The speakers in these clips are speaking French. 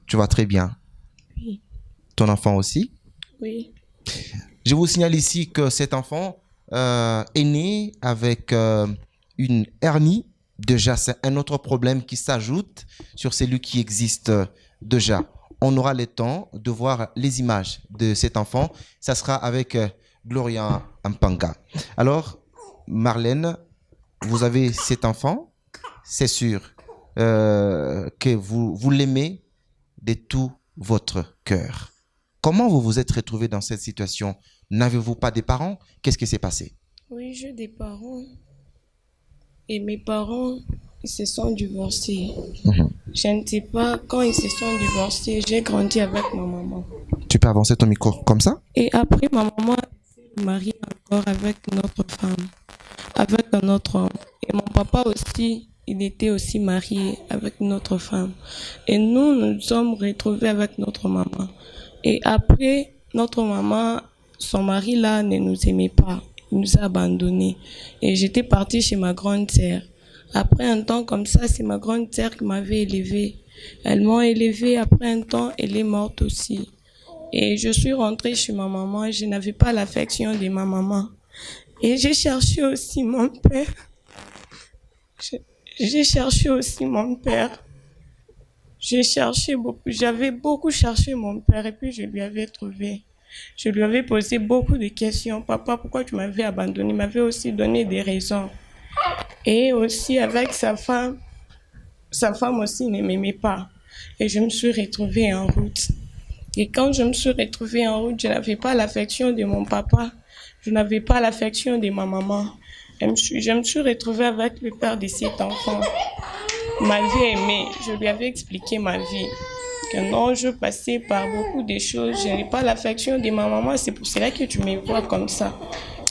Tu vas très bien. Oui. Ton enfant aussi? Oui. Je vous signale ici que cet enfant est né avec une hernie. Déjà, c'est un autre problème qui s'ajoute sur celui qui existe déjà. On aura le temps de voir les images de cet enfant. Ça sera avec Gloria Ampanga. Alors, Marlène, vous avez cet enfant. C'est sûr que vous l'aimez de tout votre cœur. Comment vous vous êtes retrouvé dans cette situation? N'avez-vous pas de parents? Qu'est-ce qui s'est passé? Oui, j'ai des parents. Et mes parents, ils se sont divorcés. Je ne sais pas, quand ils se sont divorcés, j'ai grandi avec ma maman. Tu peux avancer ton micro comme ça? Et après, ma maman s'est mariée encore avec une autre femme, avec un autre homme. Et mon papa aussi, il était aussi marié avec une autre femme. Et nous sommes retrouvés avec notre maman. Et après, notre maman, son mari là ne nous aimait pas. Il nous a abandonnés. Et j'étais partie chez ma grande sœur. Après un temps comme ça, c'est ma grande sœur qui m'avait élevée. Elles m'ont élevée. Après un temps, elle est morte aussi. Et je suis rentrée chez ma maman et je n'avais pas l'affection de ma maman. Et j'ai cherché aussi mon père. J'ai cherché aussi mon père. J'ai cherché beaucoup, j'avais beaucoup cherché mon père et puis je lui avais trouvé. Je lui avais posé beaucoup de questions. Papa, pourquoi tu m'avais abandonné? Il m'avait aussi donné des raisons. Et aussi avec sa femme aussi ne m'aimait pas. Et je me suis retrouvée en route. Et quand je me suis retrouvée en route, je n'avais pas l'affection de mon papa. Je n'avais pas l'affection de ma maman. Je me suis retrouvée avec le père de cet enfant. Il m'avait aimé. Je lui avais expliqué ma vie. Que non, je passais par beaucoup de choses. Je n'ai pas l'affection de ma maman. C'est pour cela que tu me vois comme ça.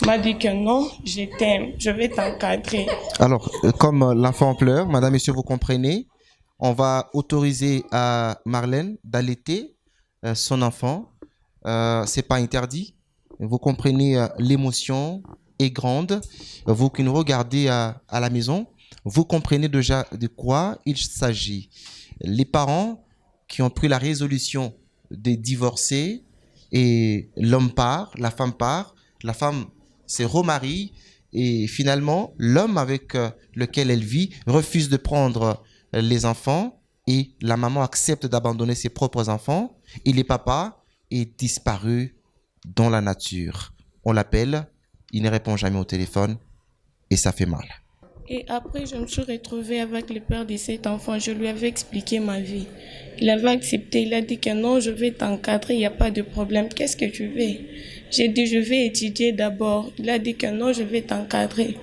Il m'a dit que non, je t'aime. Je vais t'encadrer. Alors, comme l'enfant pleure, madame, monsieur, vous comprenez, on va autoriser à Marlène d'allaiter son enfant. C'est pas interdit. Vous comprenez, l'émotion est grande. Vous qui nous regardez à la maison, vous comprenez déjà de quoi il s'agit. Les parents qui ont pris la résolution de divorcer et l'homme part, la femme se remarie et finalement l'homme avec lequel elle vit refuse de prendre les enfants et la maman accepte d'abandonner ses propres enfants et le papa est disparu dans la nature. On l'appelle, il ne répond jamais au téléphone et ça fait mal. Et après, je me suis retrouvée avec le père de cet enfant. Je lui avais expliqué ma vie. Il avait accepté. Il a dit que non, je vais t'encadrer, il n'y a pas de problème. Qu'est-ce que tu veux? J'ai dit, je vais étudier d'abord. Il a dit que non, je vais t'encadrer.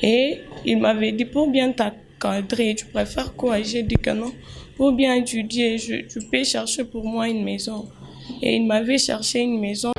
Et il m'avait dit, pour bien t'encadrer, tu préfères quoi? J'ai dit que non. Pour bien étudier, tu peux chercher pour moi une maison. Et il m'avait cherché une maison.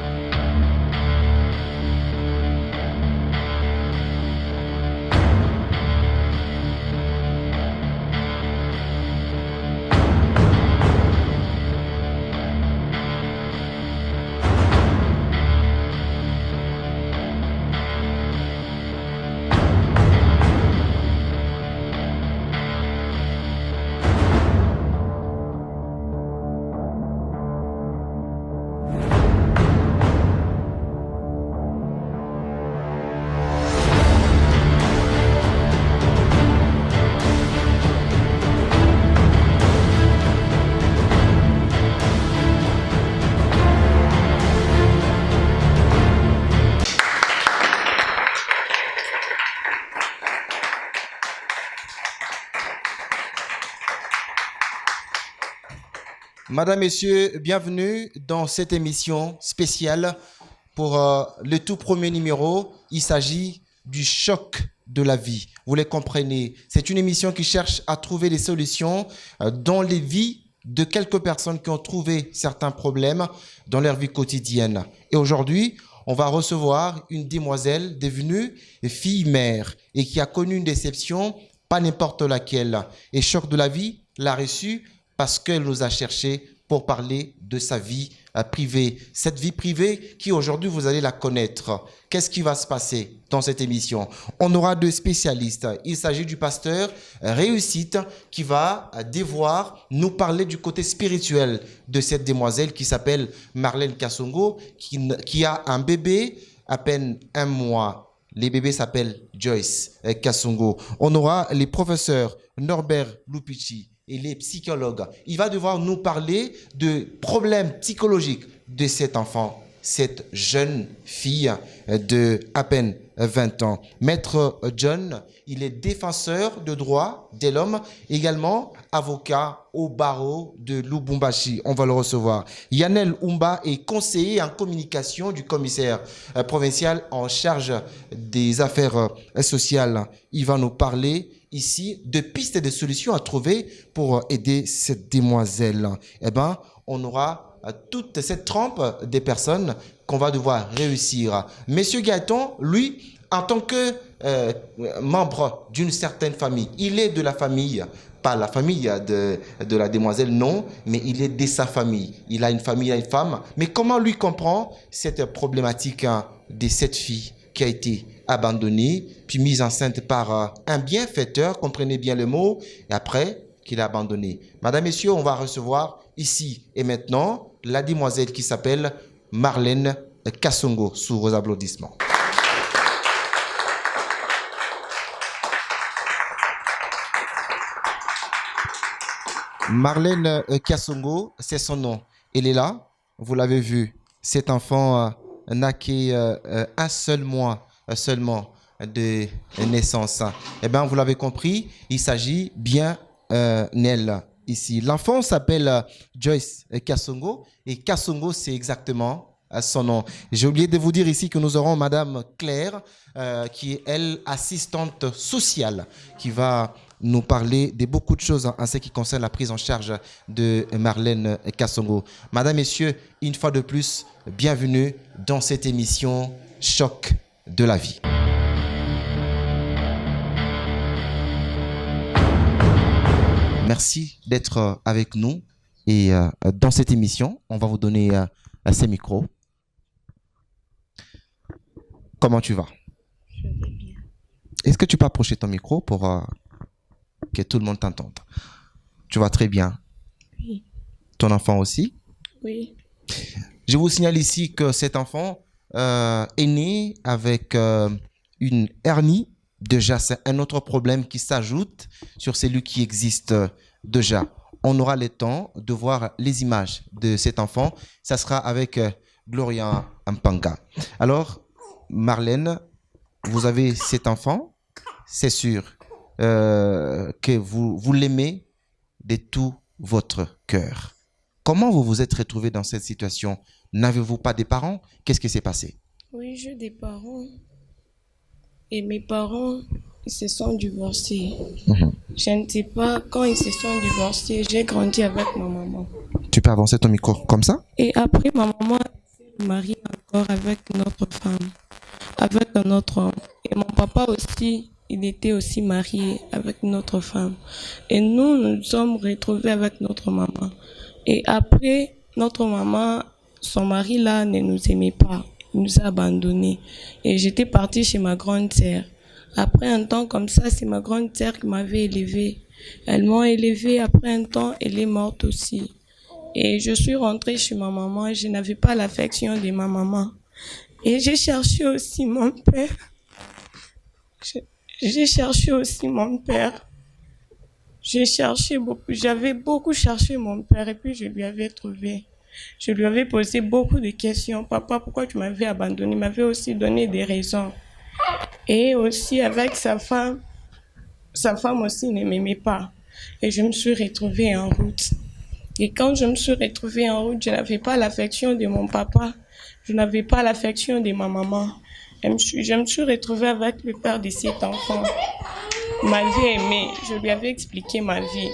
Madame, Messieurs, bienvenue dans cette émission spéciale pour le tout premier numéro. Il s'agit du choc de la vie. Vous les comprenez. C'est une émission qui cherche à trouver des solutions dans les vies de quelques personnes qui ont trouvé certains problèmes dans leur vie quotidienne. Et aujourd'hui, on va recevoir une demoiselle devenue fille-mère et qui a connu une déception, pas n'importe laquelle. Et choc de la vie l'a reçue parce qu'elle nous a cherché pour parler de sa vie privée. Cette vie privée qui aujourd'hui vous allez la connaître. Qu'est-ce qui va se passer dans cette émission? On aura deux spécialistes. Il s'agit du pasteur Réussite qui va devoir nous parler du côté spirituel de cette demoiselle qui s'appelle Marlène Kassongo, qui a un bébé à peine 1 mois. Les bébés s'appellent Joyce Kassongo. On aura les professeurs Norbert Lupichi et les psychologues. Il va devoir nous parler de problèmes psychologiques de cet enfant, cette jeune fille de à peine 20 ans. Maître John, il est défenseur de droits de l'homme, également avocat au barreau de Lubumbashi. On va le recevoir. Yanel Umba est conseiller en communication du commissaire provincial en charge des affaires sociales. Il va nous parler ici de pistes et de solutions à trouver pour aider cette demoiselle. Eh bien, on aura toute cette trempe des personnes qu'on va devoir réussir. Monsieur Gaëtan, lui, en tant que membre d'une certaine famille, il est de la famille, pas la famille de la demoiselle, non, mais il est de sa famille. Il a une famille, il a une femme. Mais comment lui comprend cette problématique de cette fille qui a été abandonnée, puis mise enceinte par un bienfaiteur, comprenez bien le mot, et après qu'il a abandonné. Madame, Messieurs, on va recevoir ici et maintenant la demoiselle qui s'appelle Marlène Kassongo, sous vos applaudissements. Marlène Kassongo, c'est son nom. Elle est là, vous l'avez vu. Cet enfant n'a qu'un seul mois seulement de naissance. Eh bien, vous l'avez compris, il s'agit bien d'elle ici. L'enfant s'appelle Joyce Kassongo et Kassongo, c'est exactement son nom. J'ai oublié de vous dire ici que nous aurons Madame Claire, qui est, elle, assistante sociale, qui va nous parler de beaucoup de choses en ce qui concerne la prise en charge de Marlène Kassongo. Madame, Messieurs, une fois de plus, bienvenue dans cette émission Choc de la vie. Merci d'être avec nous et dans cette émission, on va vous donner ces micros. Comment tu vas? Je vais bien. Est-ce que tu peux approcher ton micro pour que tout le monde t'entende? Tu vas très bien? Oui. Ton enfant aussi? Oui. Je vous signale ici que cet enfant est né avec une hernie. Déjà, c'est un autre problème qui s'ajoute sur celui qui existe déjà. On aura le temps de voir les images de cet enfant. Ça sera avec Gloria Mpanga. Alors, Marlène, vous avez cet enfant. C'est sûr que vous l'aimez de tout votre cœur. Comment vous vous êtes retrouvé dans cette situation? N'avez-vous pas de parents? Qu'est-ce qui s'est passé? Oui, j'ai des parents. Et mes parents, ils se sont divorcés. Je ne sais pas, quand ils se sont divorcés, j'ai grandi avec ma maman. Tu peux avancer ton micro comme ça? Et après, ma maman s'est mariée encore avec une autre femme, avec un autre homme. Et mon papa aussi, il était aussi marié avec une autre femme. Et nous nous sommes retrouvés avec notre maman. Et après, notre maman, son mari là ne nous aimait pas. Il nous a abandonnés. Et j'étais partie chez ma grande sœur. Après un temps comme ça, c'est ma grande sœur qui m'avait élevée. Elles m'ont élevée. Après un temps, elle est morte aussi. Et je suis rentrée chez ma maman et je n'avais pas l'affection de ma maman. Et j'ai cherché aussi mon père. J'ai cherché aussi mon père. J'ai cherché beaucoup. J'avais beaucoup cherché mon père et puis je lui avais trouvé. Je lui avais posé beaucoup de questions. Papa, pourquoi tu m'avais abandonné? Il m'avait aussi donné des raisons. Et aussi avec sa femme aussi ne m'aimait pas. Et je me suis retrouvée en route. Et quand je me suis retrouvée en route, je n'avais pas l'affection de mon papa. Je n'avais pas l'affection de ma maman. Je me suis retrouvée avec le père de cet enfant. Il m'avait aimé. Je lui avais expliqué ma vie.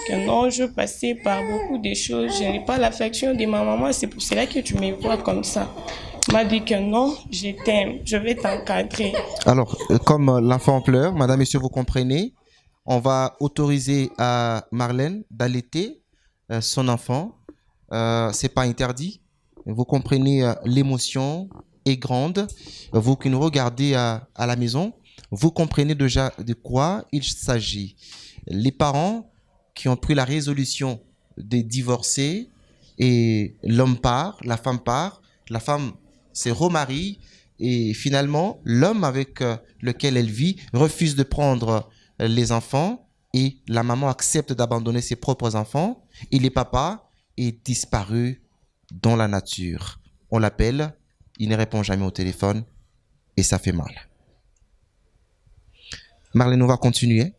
Que non, je passais par beaucoup de choses. Je n'ai pas l'affection de ma maman. C'est pour cela que tu me vois comme ça. Il m'a dit que non, je t'aime. Je vais t'encadrer. Alors, comme l'enfant pleure, madame, messieurs, vous comprenez, on va autoriser à Marlène d'allaiter son enfant. c'est pas interdit. Vous comprenez, l'émotion est grande. Vous qui nous regardez à la maison, vous comprenez déjà de quoi il s'agit. Les parents qui ont pris la résolution de divorcer et l'homme part, la femme se remarie et finalement l'homme avec lequel elle vit refuse de prendre les enfants et la maman accepte d'abandonner ses propres enfants et le papa est disparu dans la nature. On l'appelle, il ne répond jamais au téléphone et ça fait mal. Marlène, on va continuer.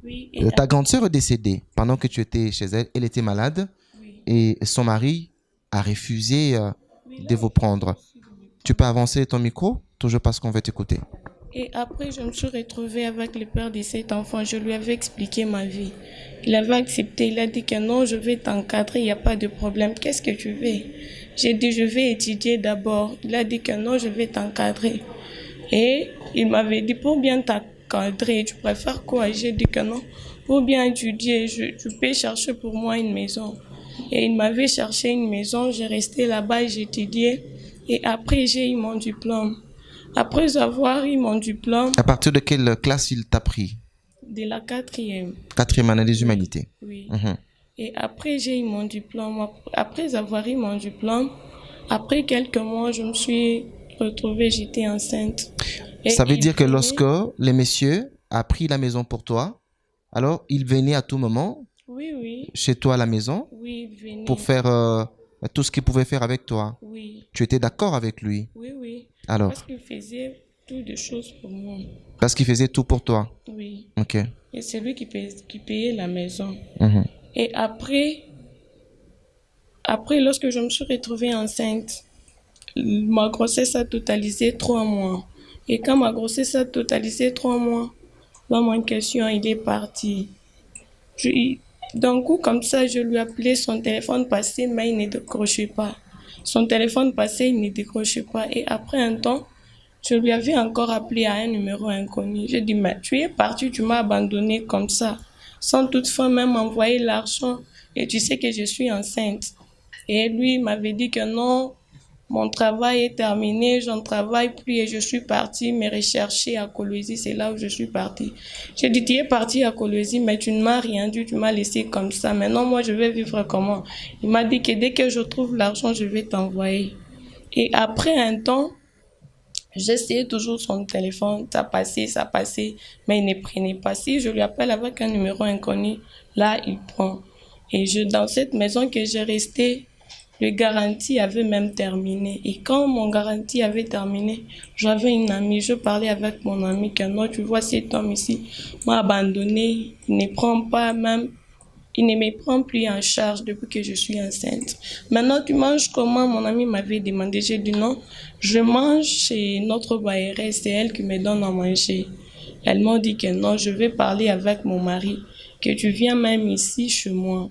Oui, Ta grande sœur est décédée pendant que tu étais chez elle. Elle était malade oui, et son mari a refusé oui, de là, vous prendre. Tu peux avancer ton micro, toujours parce qu'on veut t'écouter. et après, je me suis retrouvée avec le père de cet enfant. Je lui avais expliqué ma vie. Il avait accepté. Il a dit que non, je vais t'encadrer, il n'y a pas de problème. Qu'est-ce que tu veux? J'ai dit, je vais étudier d'abord. Il a dit que non, je vais t'encadrer. Et il m'avait dit, pour bien t'encadrer, tu préfères quoi? J'ai dit que non. Pour bien étudier, tu peux chercher pour moi une maison. Et il m'avait cherché une maison. J'ai resté là-bas, j'ai étudié. Et après, j'ai eu mon diplôme. Après avoir eu mon diplôme À partir de quelle classe il t'a pris? de la quatrième, Quatrième année des humanités. oui. Mhm. Et après, j'ai eu mon diplôme. Après avoir eu mon diplôme, après quelques mois, je me suis retrouvée, j'étais enceinte. Et Ça veut il dire que venait- lorsque les messieurs a pris la maison pour toi, alors il venait à tout moment Oui, oui, chez toi à la maison oui, il venait. pour faire tout ce qu'il pouvait faire avec toi. Oui, Tu étais d'accord avec lui oui, oui. alors, Parce qu'il faisait toutes de choses pour moi. parce qu'il faisait tout pour toi. Oui. Ok. Et c'est lui qui payait la maison. Mhm. Et après, lorsque je me suis retrouvée enceinte, ma grossesse a totalisé 3 mois. Et quand ma grossesse a totalisé 3 mois, l'homme en question, il est parti. D'un coup, comme ça, je lui appelais, son téléphone passait, mais il ne décrochait pas. Son téléphone passait, il ne décrochait pas. Et après un temps, je lui avais encore appelé à un numéro inconnu. J'ai dit, mais tu es parti, tu m'as abandonné comme ça, sans toutefois même envoyer l'argent. Et tu sais que je suis enceinte. Et lui m'avait dit que non, mon travail est terminé, je ne travaille plus et je suis partie me rechercher à Kolwezi. C'est là où je suis partie. J'ai dit, tu es partie à Kolwezi, mais tu ne m'as rien dit, tu m'as laissé comme ça. Maintenant, moi, je vais vivre comment? Il m'a dit que dès que je trouve l'argent, je vais t'envoyer. Et après un temps, j'essayais toujours son téléphone, ça passait, mais il ne prenait pas. Si je lui appelle avec un numéro inconnu, là, il prend. Et dans cette maison que j'ai restée, le garantie avait même terminé. Et quand mon garantie avait terminé, j'avais une amie, je parlais avec mon amie que non, tu vois, cet homme ici m'a abandonné, il ne prend pas même, il ne me prend plus en charge depuis que je suis enceinte. Maintenant, tu manges comment? Mon amie m'avait demandé, j'ai dit non, je mange chez notre baillerie, c'est elle qui me donne à manger. Elle m'a dit que non, je vais parler avec mon mari, que tu viens même ici chez moi.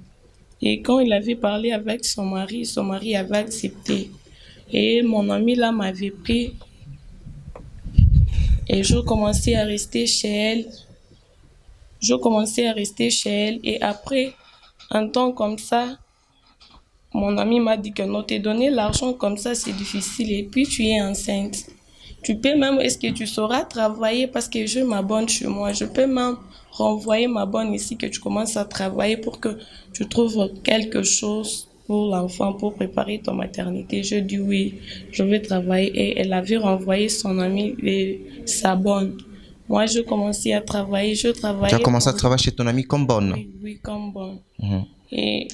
Et quand il avait parlé avec son mari avait accepté. Et mon ami là m'avait pris et je commençais à rester chez elle. Je commençais à rester chez elle et après, un temps comme ça, mon ami m'a dit que non, te donner l'argent comme ça, c'est difficile et puis tu es enceinte. Tu peux même, est-ce que tu sauras travailler parce que je m'abonne chez moi. Je peux même renvoyer ma bonne ici que tu commences à travailler pour que tu trouves quelque chose pour l'enfant, pour préparer ton maternité. Je dis oui, je vais travailler. Et elle avait renvoyé son ami et sa bonne. Moi, je commençais à travailler. Je Tu as travaillais. commencé à travailler chez ton ami comme bonne. Oui, oui, comme bonne. Mhm. Et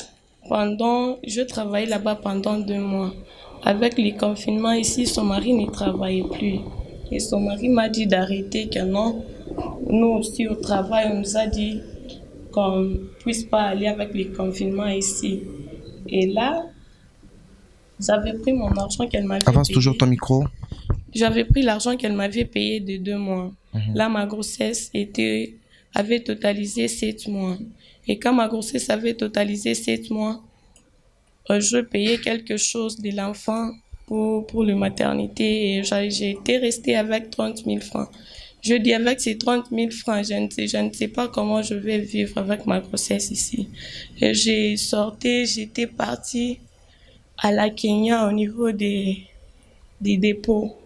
je travaillais là-bas pendant 2 mois. Avec les confinements ici, son mari ne travaillait plus. Et son mari m'a dit d'arrêter, que non. Nous aussi au travail, on nous a dit qu'on ne puisse pas aller avec les confinements ici. Et là, j'avais pris mon argent qu'elle m'avait Avance payé. toujours ton micro. J'avais pris l'argent qu'elle m'avait payé de 2 mois. Là, ma grossesse avait totalisé 7 mois. Et quand ma grossesse avait totalisé 7 mois, je payais quelque chose de l'enfant pour la maternité et j'ai été restée avec 30 000 francs. Je dis avec ces 30 000 francs, je ne sais pas comment je vais vivre avec ma grossesse ici. Et j'étais partie à la Kenya au niveau des dépôts.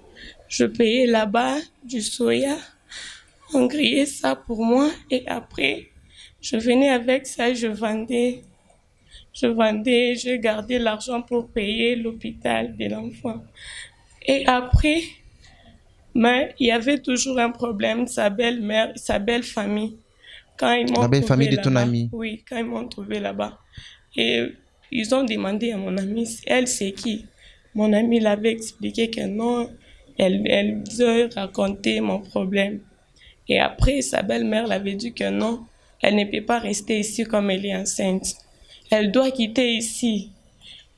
Je payais là-bas du soya, on grillait ça pour moi et après, je venais avec ça, je gardais l'argent pour payer l'hôpital de l'enfant. Et après, mais il y avait toujours un problème, sa belle-mère, sa belle-famille. Quand ils La m'ont belle famille trouvé de ton là-bas, ami. oui, quand ils m'ont trouvé là-bas. Et ils ont demandé à mon amie, elle c'est qui? Mon amie l'avait expliqué que non, elle devait raconter mon problème. Et après, sa belle-mère l'avait dit que non, elle ne peut pas rester ici comme elle est enceinte. Elle doit quitter ici.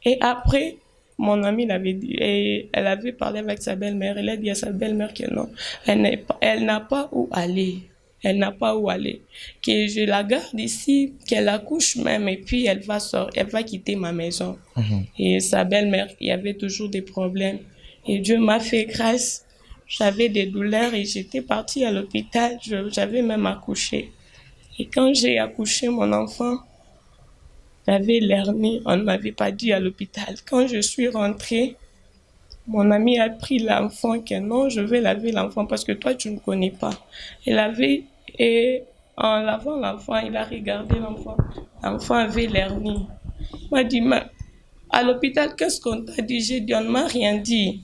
Et après, mon amie l'avait dit, et elle avait parlé avec sa belle-mère. Elle a dit à sa belle-mère que non, elle n'a pas où aller. Elle n'a pas où aller. Que je la garde ici, qu'elle accouche même, et puis elle va quitter ma maison. Et sa belle-mère, il y avait toujours des problèmes. Et Dieu m'a fait grâce. J'avais des douleurs et j'étais partie à l'hôpital. J'avais même accouché. Et quand j'ai accouché mon enfant, j'avais l'hernie, on ne m'avait pas dit à l'hôpital. Quand je suis rentrée, mon ami a pris l'enfant, que non, je vais laver l'enfant parce que toi, tu ne connais pas. Et en lavant l'enfant, il a regardé l'enfant. L'enfant avait l'hernie. Il m'a dit, mais à l'hôpital, qu'est-ce qu'on t'a dit? J'ai dit, on ne m'a rien dit.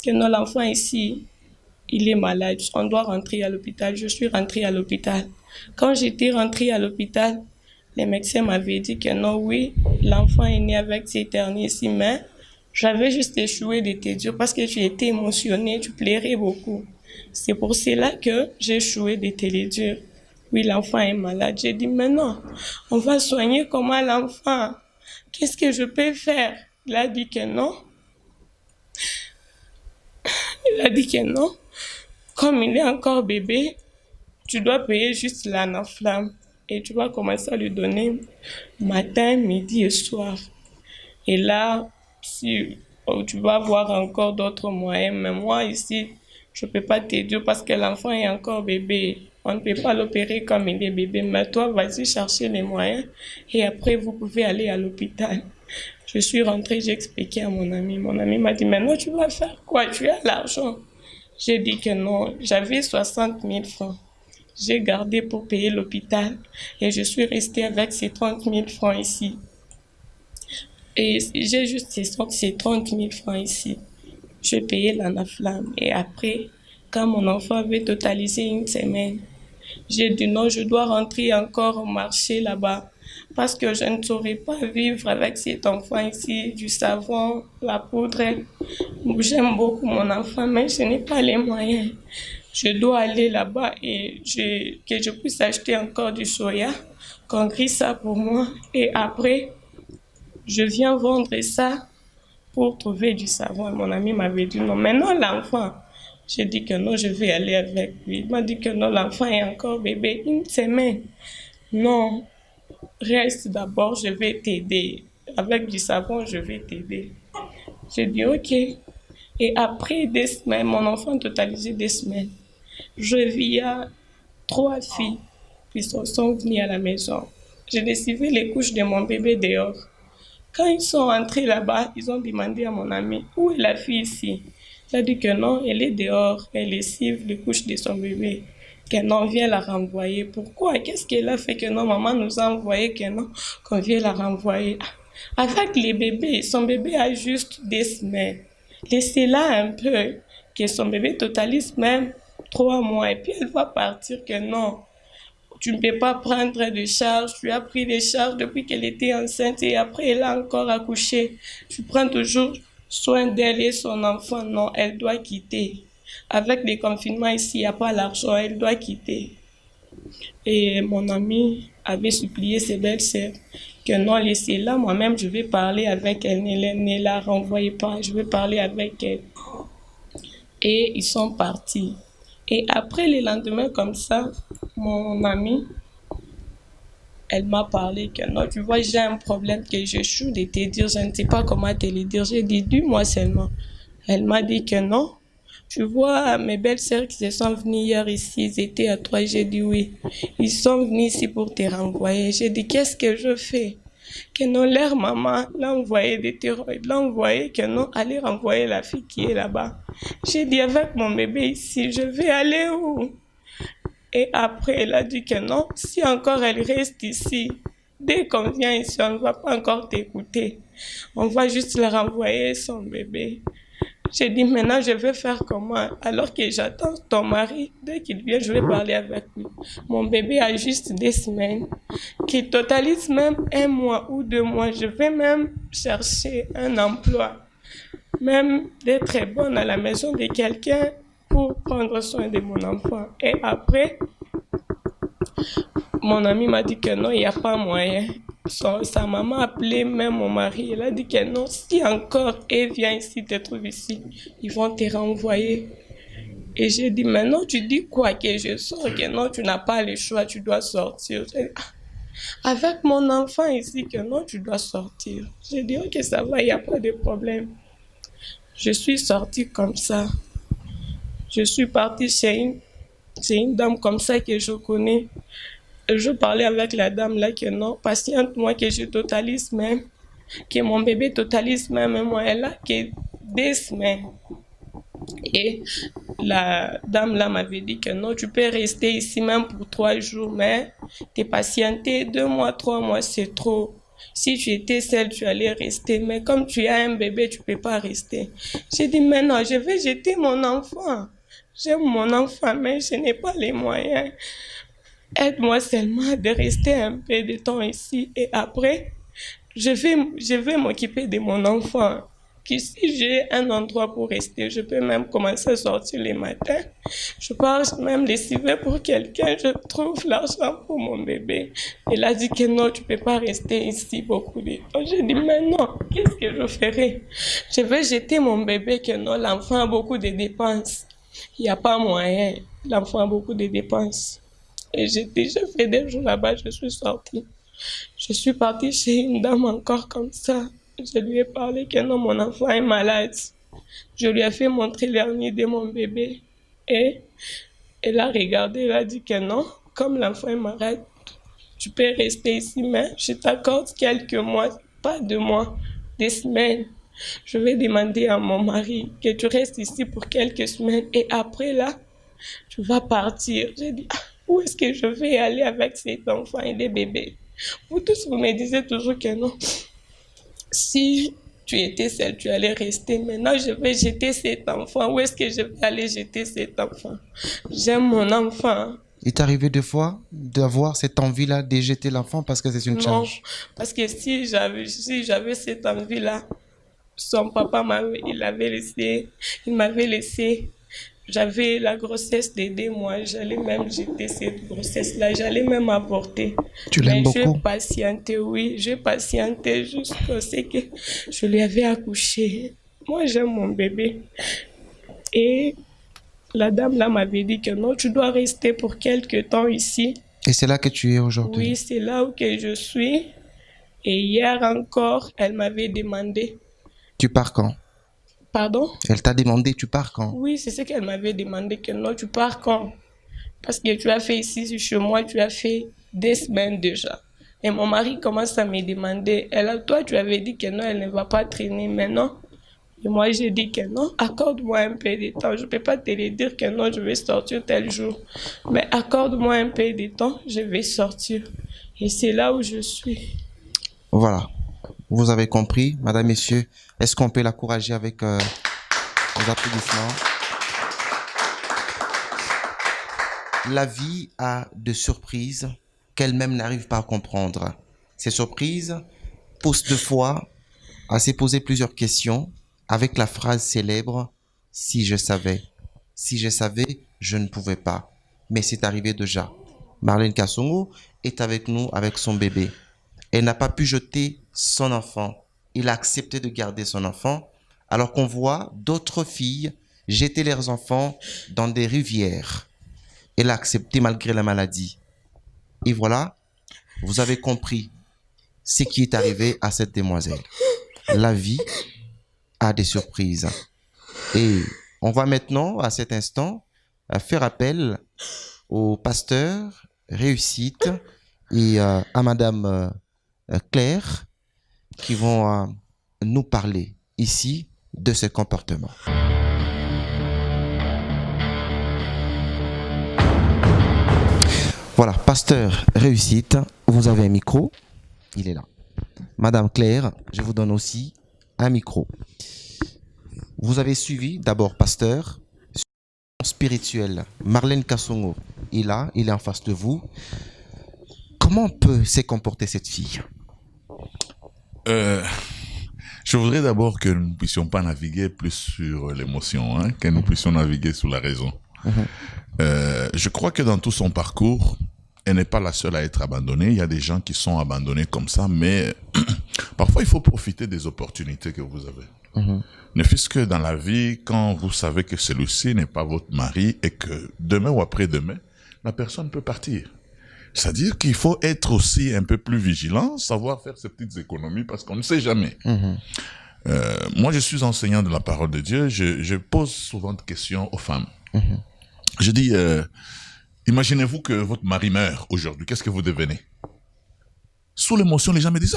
Que non, l'enfant ici, il est malade. On doit rentrer à l'hôpital. Je suis rentrée à l'hôpital. Quand j'étais rentrée à l'hôpital, les médecins m'avaient dit que non, oui, l'enfant est né avec cette hernie ici, mais j'avais juste échoué de te dire parce que tu étais émotionnée, tu pleurais beaucoup. C'est pour cela que j'ai échoué de te le dire. Oui, l'enfant est malade. J'ai dit, mais non, on va soigner comment l'enfant? Qu'est-ce que je peux faire? Il a dit que non. Il a dit que non. Comme il est encore bébé, tu dois payer juste l'anaflamme. Et tu vas commencer à lui donner matin, midi et soir. Et là, si tu vas voir encore d'autres moyens. Mais moi, ici, je ne peux pas t'aider parce que l'enfant est encore bébé. On ne peut pas l'opérer comme il est bébé. Mais toi, vas-y chercher les moyens. Et après, vous pouvez aller à l'hôpital. Je suis rentrée, j'ai expliqué à mon ami. Mon ami m'a dit, maintenant, tu vas faire quoi? Tu as l'argent. J'ai dit que non. J'avais 60 000 francs. J'ai gardé pour payer l'hôpital et je suis restée avec ces 30 000 francs ici. Et j'ai juste ces 30 000 francs ici. Je payais l'anaflamme et après, quand mon enfant avait totalisé une semaine, j'ai dit non, je dois rentrer encore au marché là-bas parce que je ne saurais pas vivre avec cet enfant ici, du savon, la poudre. J'aime beaucoup mon enfant, mais je n'ai pas les moyens. Je dois aller là-bas et que je puisse acheter encore du soya, qu'on grille ça pour moi. Et après, je viens vendre ça pour trouver du savon. Mon ami m'avait dit non, mais non, l'enfant. J'ai dit que non, je vais aller avec lui. Il m'a dit que non, l'enfant est encore bébé, une semaine. Non, reste d'abord, je vais t'aider. Avec du savon, je vais t'aider. J'ai dit ok. Et après 2 semaines, mon enfant totalisé 2 semaines. Je vis à 3 filles qui sont venues à la maison. J'ai lessivé les couches de mon bébé dehors. Quand ils sont entrés là-bas, ils ont demandé à mon ami, où est la fille ici? Il a dit que non, elle est dehors, elle lessive les couches de son bébé. Que non, viens la renvoyer. Pourquoi? Qu'est-ce qu'elle a fait que non, maman nous a envoyé que non, qu'on vient la renvoyer? Avec les bébés, son bébé a juste 2 semaines. Laissez-la un peu, que son bébé totalise même 3 mois. Et puis elle va partir que non, tu ne peux pas prendre de charge. Tu as pris des charges depuis qu'elle était enceinte et après elle a encore accouché. Tu prends toujours soin d'elle et son enfant. Non, elle doit quitter. Avec les confinements ici, il n'y a pas l'argent, elle doit quitter. Et mon ami avait supplié ses belles-sœurs que non, laissez-la, moi-même je vais parler avec elle, ne la renvoyez pas, je vais parler avec elle. Et ils sont partis. Et après le lendemain, comme ça, mon amie, elle m'a parlé que non, tu vois, j'ai un problème que je choue de te dire, je ne sais pas comment te le dire. J'ai dit, dis-moi seulement. Elle m'a dit que non, Tu vois, mes belles-sœurs qui se sont venues hier ici, ils étaient à toi, j'ai dit oui. Ils sont venus ici pour te renvoyer. J'ai dit, qu'est-ce que je fais? Que non, leur maman l'a envoyé des terroristes, l'a envoyé que non, allez renvoyer la fille qui est là-bas. J'ai dit, avec mon bébé ici, je vais aller où? Et après, elle a dit que non, si encore elle reste ici, dès qu'on vient ici, on ne va pas encore t'écouter. On va juste leur renvoyer son bébé. J'ai dit, maintenant, je vais faire comment? Alors que j'attends ton mari, dès qu'il vient, je vais parler avec lui. Mon bébé a juste des semaines, qui totalise même 1 mois ou 2 mois. Je vais même chercher un emploi, même d'être bonne à la maison de quelqu'un pour prendre soin de mon enfant. Et après, mon ami m'a dit que non, il n'y a pas moyen. Sa maman a appelé même mon mari. Elle a dit que non, si encore elle vient ici, te trouve ici, ils vont te renvoyer. Et j'ai dit, maintenant tu dis quoi? Que je sors? Que non, tu n'as pas le choix, tu dois sortir. J'ai dit, avec mon enfant ici, que non, tu dois sortir. J'ai dit, ok, ça va, il n'y a pas de problème. Je suis sortie comme ça. Je suis partie chez une dame comme ça que je connais. Je parlais avec la dame là que non, patiente-moi que je totalise même, que mon bébé totalise même un mois. Elle a que des semaines. Et la dame là m'avait dit que non, tu peux rester ici même pour 3 jours, mais t'es patienté 2 mois, 3 mois, c'est trop. Si tu étais seule, tu allais rester, mais comme tu as un bébé, tu peux pas rester. J'ai dit, mais non, je vais jeter mon enfant. J'aime mon enfant, mais je n'ai pas les moyens. Aide-moi seulement de rester un peu de temps ici et après, je vais m'occuper de mon enfant. Que si j'ai un endroit pour rester, je peux même commencer à sortir les matins. Je pars même lessiver pour quelqu'un, je trouve l'argent pour mon bébé. Elle a dit que non, tu peux pas rester ici beaucoup de temps. J'ai dit, mais non, qu'est-ce que je ferai? Je vais jeter mon bébé, que non, l'enfant a beaucoup de dépenses. Il n'y a pas moyen, l'enfant a beaucoup de dépenses. Et j'ai déjà fait des jours là-bas, je suis sortie. Je suis partie chez une dame encore comme ça. Je lui ai parlé que non, mon enfant est malade. Je lui ai fait montrer l'hernie de mon bébé. Et elle a regardé, elle a dit que non, comme l'enfant est malade, tu peux rester ici, mais je t'accorde quelques mois, pas 2 mois, des semaines. Je vais demander à mon mari que tu restes ici pour quelques semaines et après là, tu vas partir. J'ai dit, où est-ce que je vais aller avec cet enfant et des bébés? Vous tous, vous me disiez toujours que non. Si tu étais seule, tu allais rester. Maintenant, je vais jeter cet enfant. Où est-ce que je vais aller jeter cet enfant? J'aime mon enfant. Il t'est arrivé deux fois d'avoir cette envie-là de jeter l'enfant parce que c'est une Non, charge? parce que si j'avais cette envie-là, son papa il m'avait laissé. J'avais la grossesse de 2 mois. J'allais même jeter cette grossesse-là. J'allais même avorter. Tu l'aimes Mais beaucoup? j'ai patienté, oui. J'ai patienté jusqu'à ce que je lui avais accouché. Moi, j'aime mon bébé. Et la dame là m'avait dit que non, tu dois rester pour quelque temps ici. Et c'est là que tu es aujourd'hui? Oui, c'est là où que je suis. Et hier encore, elle m'avait demandé. Tu pars quand? Pardon? Elle t'a demandé, tu pars quand? Oui, c'est ce qu'elle m'avait demandé, que non, tu pars quand? Parce que tu as fait ici chez moi, tu as fait des semaines déjà. Et mon mari commence à me demander, toi tu avais dit que non, elle ne va pas traîner maintenant. Et moi j'ai dit que non, accorde-moi un peu de temps. Je ne peux pas te le dire que non, je vais sortir tel jour. Mais accorde-moi un peu de temps, je vais sortir. Et c'est là où je suis. Voilà. Vous avez compris, madame, messieurs. Est-ce qu'on peut l'encourager avec les applaudissements? La vie a de surprises qu'elle-même n'arrive pas à comprendre. Ces surprises poussent deux fois à se poser plusieurs questions avec la phrase célèbre « Si je savais ». Si je savais, je ne pouvais pas. Mais c'est arrivé déjà. Marlène Kassongo est avec nous avec son bébé. Elle n'a pas pu jeter son enfant. Il a accepté de garder son enfant, alors qu'on voit d'autres filles jeter leurs enfants dans des rivières. Elle a accepté malgré la maladie. Et voilà, vous avez compris ce qui est arrivé à cette demoiselle. La vie a des surprises. Et On va maintenant, à cet instant, faire appel au pasteur Réussite et à Madame Claire qui vont nous parler ici de ce comportement. Voilà, pasteur Réussite, vous avez un micro, il est là. Madame Claire, je vous donne aussi un micro. Vous avez suivi d'abord pasteur spirituel, Marlène Kassongo. Il est en face de vous. Comment peut se comporter cette fille? Je voudrais d'abord que nous ne puissions pas naviguer plus sur l'émotion, hein, que nous puissions naviguer sur la raison. Je crois que dans tout son parcours, elle n'est pas la seule à être abandonnée. Il y a des gens qui sont abandonnés comme ça, mais parfois il faut profiter des opportunités que vous avez. Ne fût-ce que dans la vie, quand vous savez que celui-ci n'est pas votre mari et que demain ou après-demain, la personne peut partir. C'est-à-dire qu'il faut être aussi un peu plus vigilant, savoir faire ses petites économies parce qu'on ne sait jamais. Moi, je suis enseignant de la parole de Dieu. Je pose souvent des questions aux femmes. Je dis, imaginez-vous que votre mari meurt aujourd'hui. Qu'est-ce que vous devenez? Sous l'émotion, les gens me disent,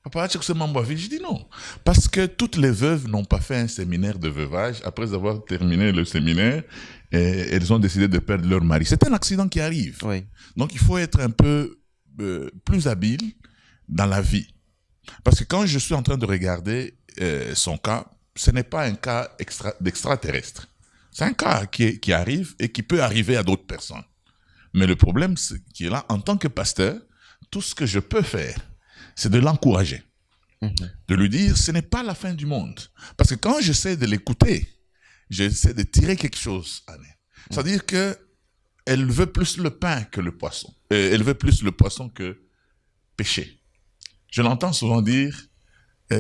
papa, tu sais ma vie. Je dis non. Parce que toutes les veuves n'ont pas fait un séminaire de veuvage. Après avoir terminé le séminaire, elles ont décidé de perdre leur mari. C'est un accident qui arrive. Oui. Donc, il faut être un peu plus habile dans la vie. Parce que quand je suis en train de regarder son cas, ce n'est pas un cas d'extraterrestre. C'est un cas qui arrive et qui peut arriver à d'autres personnes. Mais le problème qui est là, en tant que pasteur, tout ce que je peux faire, c'est de l'encourager. De lui dire, ce n'est pas la fin du monde. Parce que quand j'essaie de l'écouter, j'essaie de tirer quelque chose à elle. C'est-à-dire que elle veut plus le pain que le poisson. Elle veut plus le poisson que péché. Je l'entends souvent dire,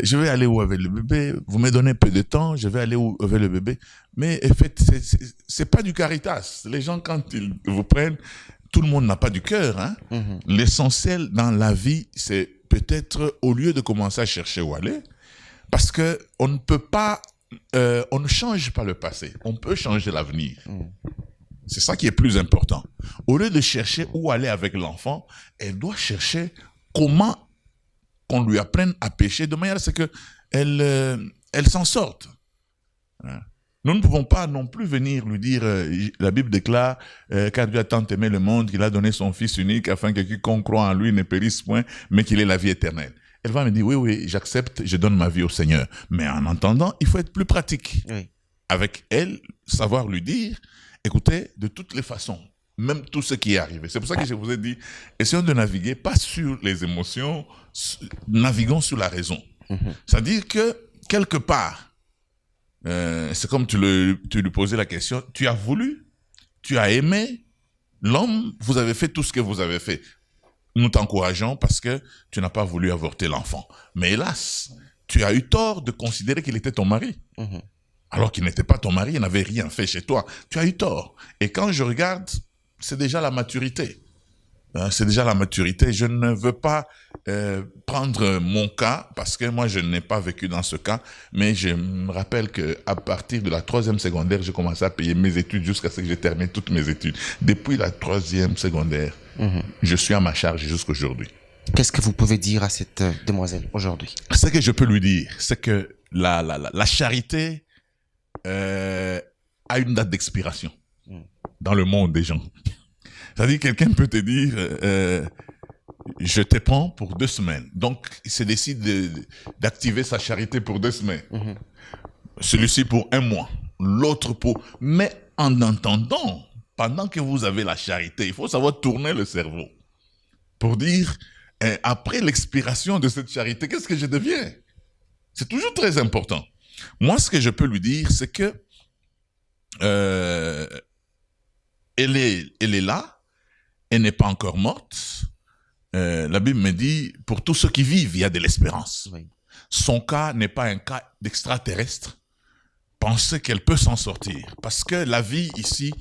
je vais aller où avec le bébé, vous me donnez peu de temps, je vais aller où avec le bébé. Mais en fait, c'est pas du caritas. Les gens, quand ils vous prennent, tout le monde n'a pas du cœur. Hein? L'essentiel dans la vie, c'est peut-être au lieu de commencer à chercher où aller, parce que on ne peut pas, on ne change pas le passé, on peut changer l'avenir. C'est ça qui est plus important. Au lieu de chercher où aller avec l'enfant, elle doit chercher comment qu'on lui apprenne à pécher de manière à ce qu'elle s'en sorte. Nous ne pouvons pas non plus venir lui dire, la Bible déclare, car Dieu a tant aimé le monde qu'il a donné son Fils unique afin que quiconque croit en lui ne périsse point, mais qu'il ait la vie éternelle. Elle va me dire, oui, j'accepte, je donne ma vie au Seigneur. Mais en entendant, il faut être plus pratique. Oui. Avec elle, savoir lui dire, écoutez, de toutes les façons, même tout ce qui est arrivé. C'est pour ça que je vous ai dit, essayons de naviguer, pas sur les émotions, naviguons sur la raison. C'est-à-dire que, quelque part, c'est comme tu lui posais la question, tu as voulu, tu as aimé, l'homme, vous avez fait tout ce que vous avez fait. Nous t'encourageons parce que tu n'as pas voulu avorter l'enfant. Mais hélas, tu as eu tort de considérer qu'il était ton mari. Alors qu'il n'était pas ton mari, il n'avait rien fait chez toi. Tu as eu tort. Et quand je regarde, c'est déjà la maturité. C'est déjà la maturité. Je ne veux pas prendre mon cas, parce que moi, je n'ai pas vécu dans ce cas, mais je me rappelle qu'à partir de la 3e secondaire, j'ai commencé à payer mes études jusqu'à ce que j'ai terminé toutes mes études. Depuis la 3e secondaire, je suis à ma charge jusqu'aujourd'hui. Qu'est-ce que vous pouvez dire à cette demoiselle aujourd'hui? Ce que je peux lui dire, c'est que la charité a une date d'expiration dans le monde des gens. C'est-à-dire, quelqu'un peut te dire, je te prends pour 2 semaines. Donc, il se décide d'activer sa charité pour 2 semaines. Celui-ci pour 1 mois, l'autre pour... Mais en entendant, pendant que vous avez la charité, il faut savoir tourner le cerveau pour dire, après l'expiration de cette charité, qu'est-ce que je deviens? C'est toujours très important. Moi, ce que je peux lui dire, c'est que elle est là, elle n'est pas encore morte. La Bible me dit, pour tous ceux qui vivent, il y a de l'espérance. Oui. Son cas n'est pas un cas d'extraterrestre. Pensez qu'elle peut s'en sortir. Parce que la vie ici,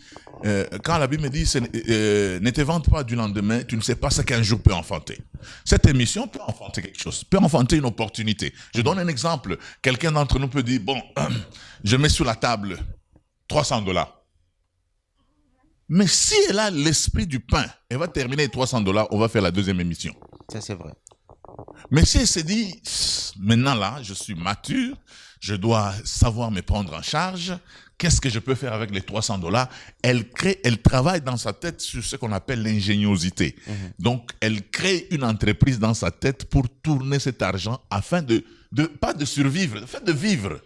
quand la Bible me dit, ne te vante pas du lendemain, tu ne sais pas ce qu'un jour peut enfanter. Cette émission peut enfanter quelque chose, peut enfanter une opportunité. Je donne un exemple. Quelqu'un d'entre nous peut dire, bon, je mets sur la table $300. Mais si elle a l'esprit du pain, elle va terminer les $300, on va faire la deuxième émission. Ça, c'est vrai. Mais si elle se dit, maintenant là, je suis mature, je dois savoir me prendre en charge, qu'est-ce que je peux faire avec les $300? Elle travaille dans sa tête sur ce qu'on appelle l'ingéniosité. Donc, elle crée une entreprise dans sa tête pour tourner cet argent afin pas de survivre, afin de vivre.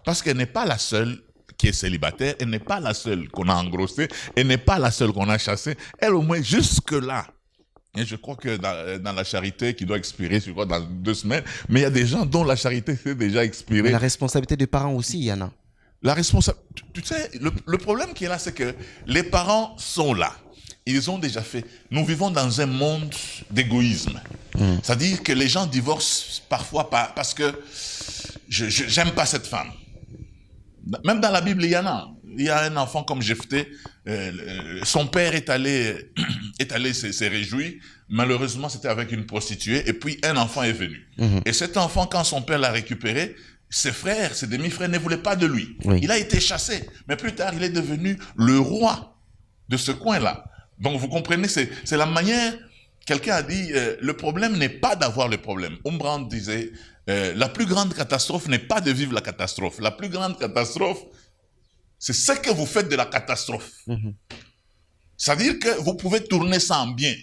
Parce qu'elle n'est pas la seule qui est célibataire, elle n'est pas la seule qu'on a engrossée, elle n'est pas la seule qu'on a chassée. Elle, au moins, jusque-là. Et je crois que dans la charité qui doit expirer, je crois, dans 2 semaines, mais il y a des gens dont la charité s'est déjà expirée. Mais la responsabilité des parents aussi, Yana. La responsabilité, tu sais, le problème qui est là, c'est que les parents sont là. Ils ont déjà fait. Nous vivons dans un monde d'égoïsme. C'est-à-dire que les gens divorcent parfois parce que j'aime pas cette femme. Même dans la Bible, il y en a. Il y a un enfant comme Jephthé, son père est allé se réjouir. Malheureusement, c'était avec une prostituée. Et puis, un enfant est venu. Et cet enfant, quand son père l'a récupéré, ses frères, ses demi-frères ne voulaient pas de lui. Oui. Il a été chassé. Mais plus tard, il est devenu le roi de ce coin-là. Donc, vous comprenez, c'est la manière... Quelqu'un a dit, le problème n'est pas d'avoir le problème. Umbrand disait, la plus grande catastrophe n'est pas de vivre la catastrophe. La plus grande catastrophe, c'est ce que vous faites de la catastrophe. C'est-à-dire que vous pouvez tourner ça en bien.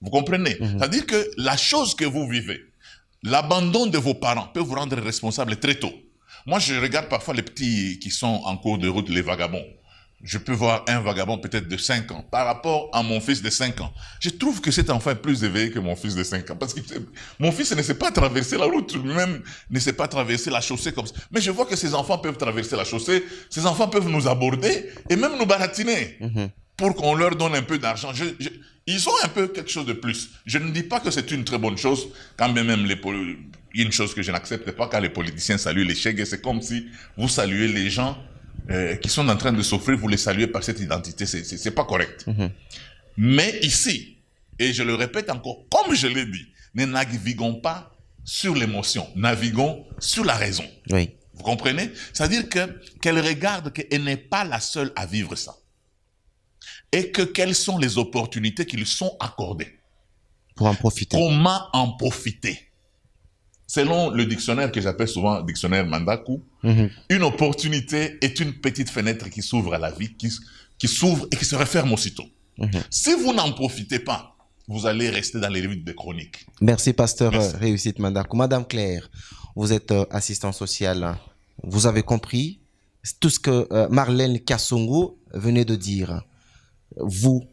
Vous comprenez? C'est-à-dire que la chose que vous vivez, l'abandon de vos parents peut vous rendre responsable très tôt. Moi, je regarde parfois les petits qui sont en cours de route, les vagabonds. Je peux voir un vagabond peut-être de 5 ans par rapport à mon fils de 5 ans. Je trouve que cet enfant est plus éveillé que mon fils de 5 ans. Parce que mon fils ne sait pas traverser la route, lui-même ne sait pas traverser la chaussée comme ça. Mais je vois que ces enfants peuvent traverser la chaussée, ces enfants peuvent nous aborder et même nous baratiner pour qu'on leur donne un peu d'argent. Ils ont un peu quelque chose de plus. Je ne dis pas que c'est une très bonne chose, quand bien même il y a une chose que je n'accepte pas quand les politiciens saluent les chèques, c'est comme si vous saluez les gens qui sont en train de souffrir, vous les saluez par cette identité, c'est pas correct. Mais ici, et je le répète encore, comme je l'ai dit, ne naviguons pas sur l'émotion, naviguons sur la raison. Oui. Vous comprenez? C'est-à-dire qu'elle regarde qu'elle n'est pas la seule à vivre ça. Et que quelles sont les opportunités qui lui sont accordées. Pour en profiter. Comment en profiter? Selon le dictionnaire que j'appelle souvent dictionnaire Mandaku, une opportunité est une petite fenêtre qui s'ouvre à la vie, qui s'ouvre et qui se referme aussitôt. Si vous n'en profitez pas, vous allez rester dans les limites des chroniques. Merci, pasteur Réussite Mandaku. Madame Claire, vous êtes assistante sociale. Vous avez compris tout ce que Marlène Kassongo venait de dire. Vous,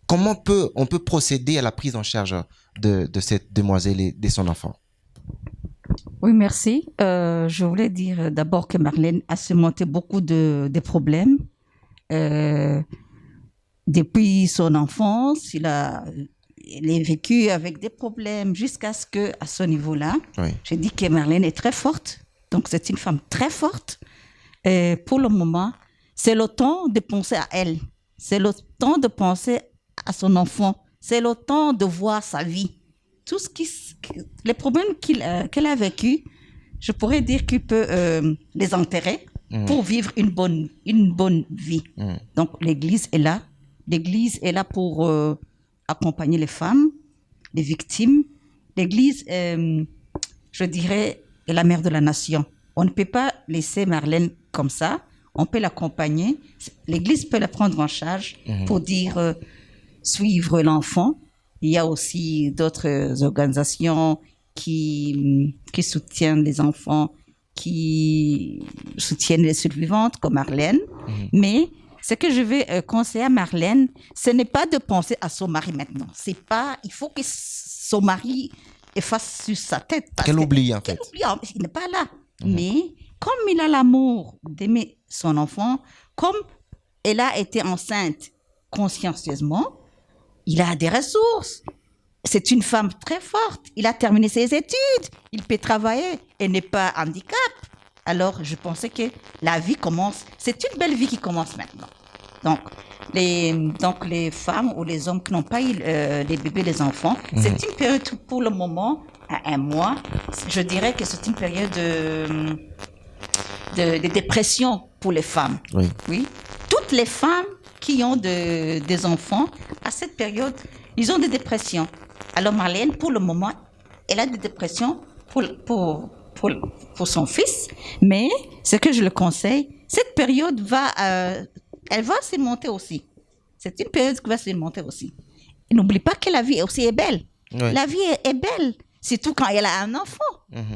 comment on peut procéder à la prise en charge de cette demoiselle et de son enfant? Oui, merci. Je voulais dire d'abord que Marlène a surmonté beaucoup de problèmes. Depuis son enfance, il est vécu avec des problèmes jusqu'à ce que, à ce niveau-là, j'ai dit que Marlène est très forte. Donc, c'est une femme très forte. Et pour le moment, c'est le temps de penser à elle. C'est le temps de penser à son enfant. C'est le temps de voir sa vie. Tout les problèmes qu'elle a vécu, je pourrais dire qu'il peut les enterrer pour vivre une bonne vie. Donc, l'Église est là. L'Église est là pour accompagner les femmes, les victimes. L'Église, je dirais, est la mère de la nation. On ne peut pas laisser Marlène comme ça. On peut l'accompagner. L'Église peut la prendre en charge pour dire suivre l'enfant. Il y a aussi d'autres organisations qui soutiennent les enfants, qui soutiennent les survivantes comme Marlène. Mais ce que je vais conseiller à Marlène, ce n'est pas de penser à son mari maintenant. Il faut que son mari efface sur sa tête. Qu'elle oublie en fait. Il n'est pas là. Mais comme il a l'amour d'aimer son enfant, comme elle a été enceinte consciencieusement, il a des ressources. C'est une femme très forte. Il a terminé ses études. Il peut travailler et n'est pas handicap. Alors, je pensais que la vie commence. C'est une belle vie qui commence maintenant. Donc, les femmes ou les hommes qui n'ont pas eu les bébés, les enfants, c'est une période pour le moment, à 1 mois. Je dirais que c'est une période de de dépression pour les femmes. Oui. Oui. Toutes les femmes qui ont des enfants, à cette période, ils ont des dépressions. Alors Marlène, pour le moment, elle a des dépressions pour son fils, mais ce que je le conseille, cette période elle va se monter aussi. C'est une période qui va se monter aussi. Et n'oublie pas que la vie aussi est belle. Oui. La vie est belle, surtout quand elle a un enfant.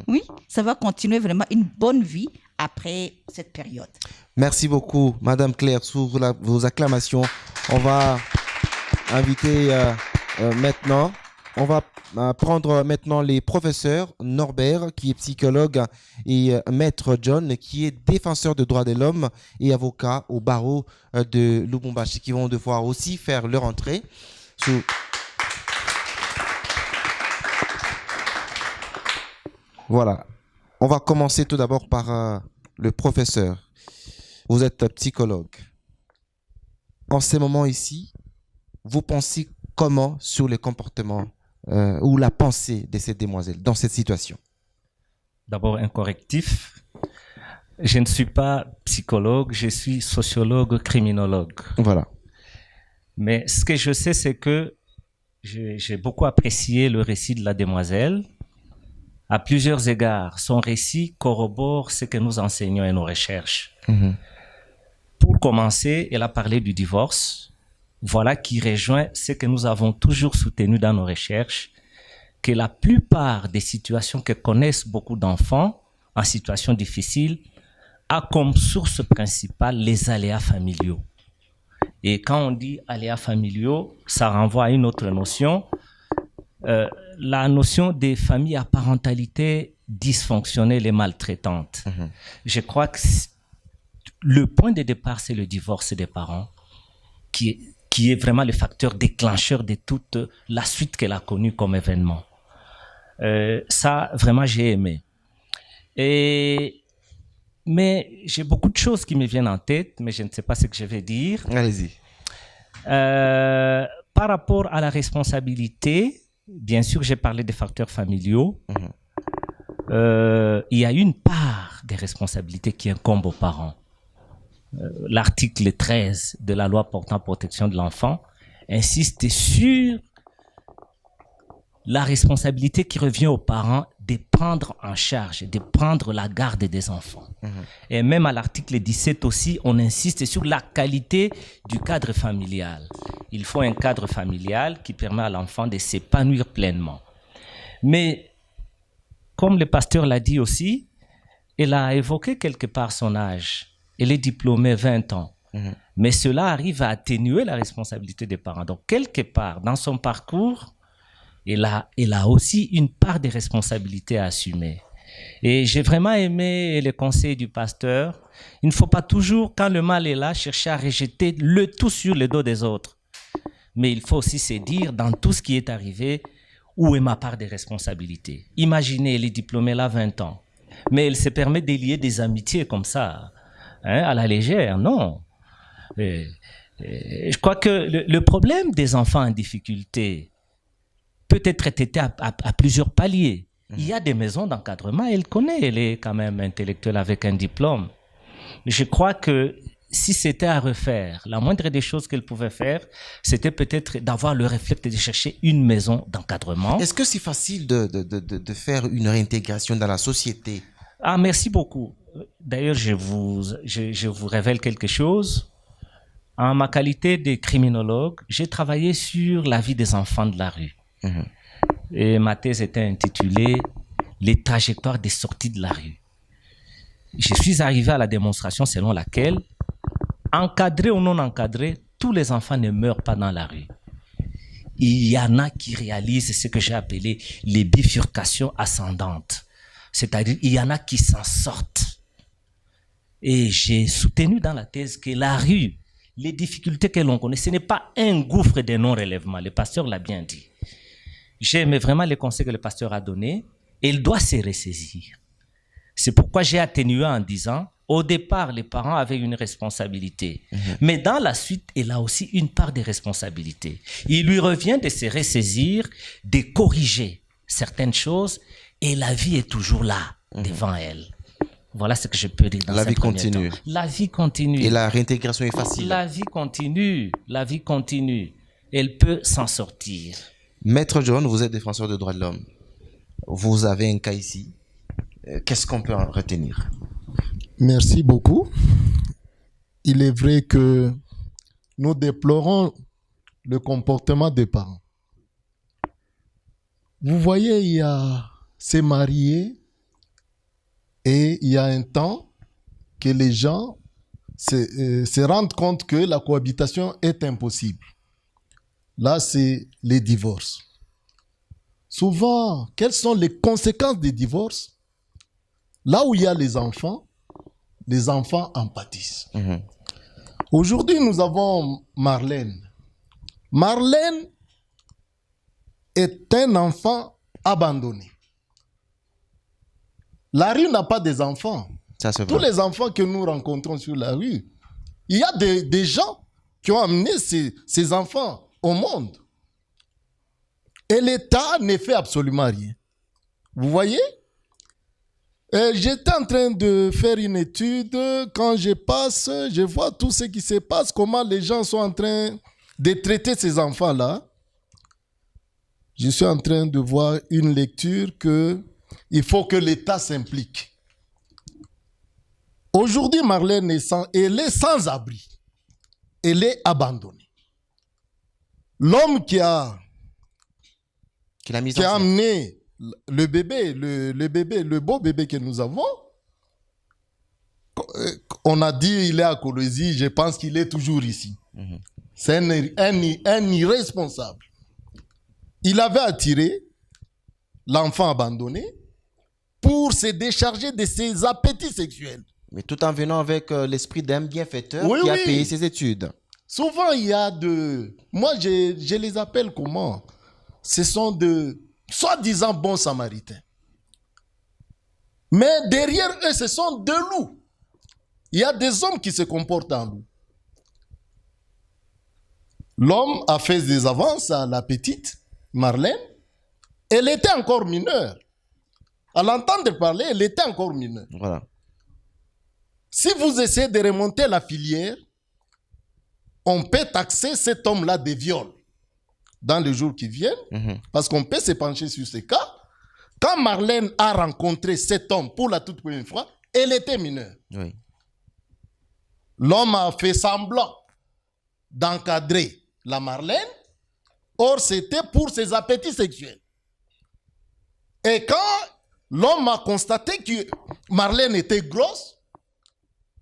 Oui, ça va continuer vraiment une bonne vie après cette période. Merci beaucoup, Madame Claire, sous vos acclamations. On va inviter maintenant, on va prendre maintenant les professeurs, Norbert, qui est psychologue, et Maître John, qui est défenseur des droits de l'homme et avocat au barreau de Lubumbashi, qui vont devoir aussi faire leur entrée. Voilà. On va commencer tout d'abord par le professeur. Vous êtes psychologue. En ces moments ici, vous pensez comment sur les comportements ou la pensée de ces demoiselles dans cette situation? D'abord, un correctif. Je ne suis pas psychologue, je suis sociologue, criminologue. Voilà. Mais ce que je sais, c'est que j'ai beaucoup apprécié le récit de la demoiselle. À plusieurs égards, son récit corrobore ce que nous enseignons et nos recherches. Pour commencer, elle a parlé du divorce. Voilà qui rejoint ce que nous avons toujours soutenu dans nos recherches, que la plupart des situations que connaissent beaucoup d'enfants en situation difficile a comme source principale les aléas familiaux. Et quand on dit aléas familiaux, ça renvoie à une autre notion, la notion des familles à parentalité dysfonctionnelle et maltraitante. Je crois que le point de départ, c'est le divorce des parents, qui est vraiment le facteur déclencheur de toute la suite qu'elle a connue comme événement. Ça, vraiment, j'ai aimé. Mais j'ai beaucoup de choses qui me viennent en tête, mais je ne sais pas ce que je vais dire. Allez-y. Par rapport à la responsabilité, bien sûr, j'ai parlé des facteurs familiaux. Il y a une part des responsabilités qui incombe aux parents. L'article 13 de la loi portant protection de l'enfant insiste sur la responsabilité qui revient aux parents de prendre en charge, de prendre la garde des enfants. Et même à l'article 17 aussi, on insiste sur la qualité du cadre familial. Il faut un cadre familial qui permet à l'enfant de s'épanouir pleinement. Mais, comme le pasteur l'a dit aussi, elle a évoqué quelque part son âge. Elle est diplômée 20 ans. Mais cela arrive à atténuer la responsabilité des parents. Donc, quelque part, dans son parcours, elle a aussi une part de responsabilité à assumer. Et j'ai vraiment aimé les conseils du pasteur. Il ne faut pas toujours, quand le mal est là, chercher à rejeter le tout sur le dos des autres. Mais il faut aussi se dire, dans tout ce qui est arrivé, où est ma part de responsabilité? Imaginez, elle est diplômée là 20 ans. Mais elle se permet de lier des amitiés comme ça, à la légère, non. Je crois que le problème des enfants en difficulté peut être traité à plusieurs paliers. Il y a des maisons d'encadrement, elle connaît, elle est quand même intellectuelle avec un diplôme. Je crois que si c'était à refaire, la moindre des choses qu'elle pouvait faire, c'était peut-être d'avoir le réflexe de chercher une maison d'encadrement. Est-ce que c'est facile de faire une réintégration dans la société? Ah, merci beaucoup. D'ailleurs, je vous révèle quelque chose. En ma qualité de criminologue, j'ai travaillé sur la vie des enfants de la rue. Et ma thèse était intitulée « Les trajectoires des sorties de la rue ». Je suis arrivé à la démonstration selon laquelle, encadrés ou non encadrés, tous les enfants ne meurent pas dans la rue. Il y en a qui réalisent ce que j'ai appelé les bifurcations ascendantes. C'est-à-dire, il y en a qui s'en sortent. Et j'ai soutenu dans la thèse que la rue, les difficultés que l'on connaît, ce n'est pas un gouffre de non-relèvement. Le pasteur l'a bien dit. J'aime vraiment les conseils que le pasteur a donnés et il doit se ressaisir. C'est pourquoi j'ai atténué en disant, au départ, les parents avaient une responsabilité. Mais dans la suite, il a aussi une part de responsabilité. Il lui revient de se ressaisir, de corriger certaines choses et la vie est toujours là, devant elle. Voilà ce que je peux dire dans La ce vie premier continue. temps. La vie continue. Et la réintégration est facile. La vie continue. La vie continue. Elle peut s'en sortir. Maître John, vous êtes défenseur des droits de l'homme. Vous avez un cas ici. Qu'est-ce qu'on peut en retenir? Merci beaucoup. Il est vrai que nous déplorons le comportement des parents. Vous voyez, il y a ces mariés et il y a un temps que les gens se rendent compte que la cohabitation est impossible. Là, c'est les divorces. Souvent, quelles sont les conséquences des divorces? Là où il y a les enfants en pâtissent. Aujourd'hui, nous avons Marlène. Marlène est un enfant abandonné. La rue n'a pas des enfants. Ça, c'est Tous vrai. les enfants que nous rencontrons sur la rue, il y a des gens qui ont amené ces enfants au monde. Et l'État ne fait absolument rien. Vous voyez? J'étais en train de faire une étude. Quand je passe, je vois tout ce qui se passe, comment les gens sont en train de traiter ces enfants-là. Je suis en train de voir une lecture qu'il faut que l'État s'implique. Aujourd'hui, Marlène elle est sans abri. Elle est abandonnée. L'homme qui a amené le bébé, le beau bébé que nous avons, on a dit il est à Colosie, je pense qu'il est toujours ici. C'est un irresponsable. Il avait attiré l'enfant abandonné pour se décharger de ses appétits sexuels. Mais tout en venant avec l'esprit d'un bienfaiteur qui a payé ses études. Souvent, il y a moi, je les appelle comment? Ce sont de soi-disant bons samaritains. Mais derrière eux, ce sont deux loups. Il y a des hommes qui se comportent en loups. L'homme a fait des avances à la petite Marlène. Elle était encore mineure. À l'entendre parler, elle était encore mineure. Voilà. Si vous essayez de remonter la filière, on peut taxer cet homme-là de viol dans les jours qui viennent, parce qu'on peut se pencher sur ces cas. Quand Marlène a rencontré cet homme pour la toute première fois, elle était mineure. Oui. L'homme a fait semblant d'encadrer la Marlène, or c'était pour ses appétits sexuels. Et quand l'homme a constaté que Marlène était grosse,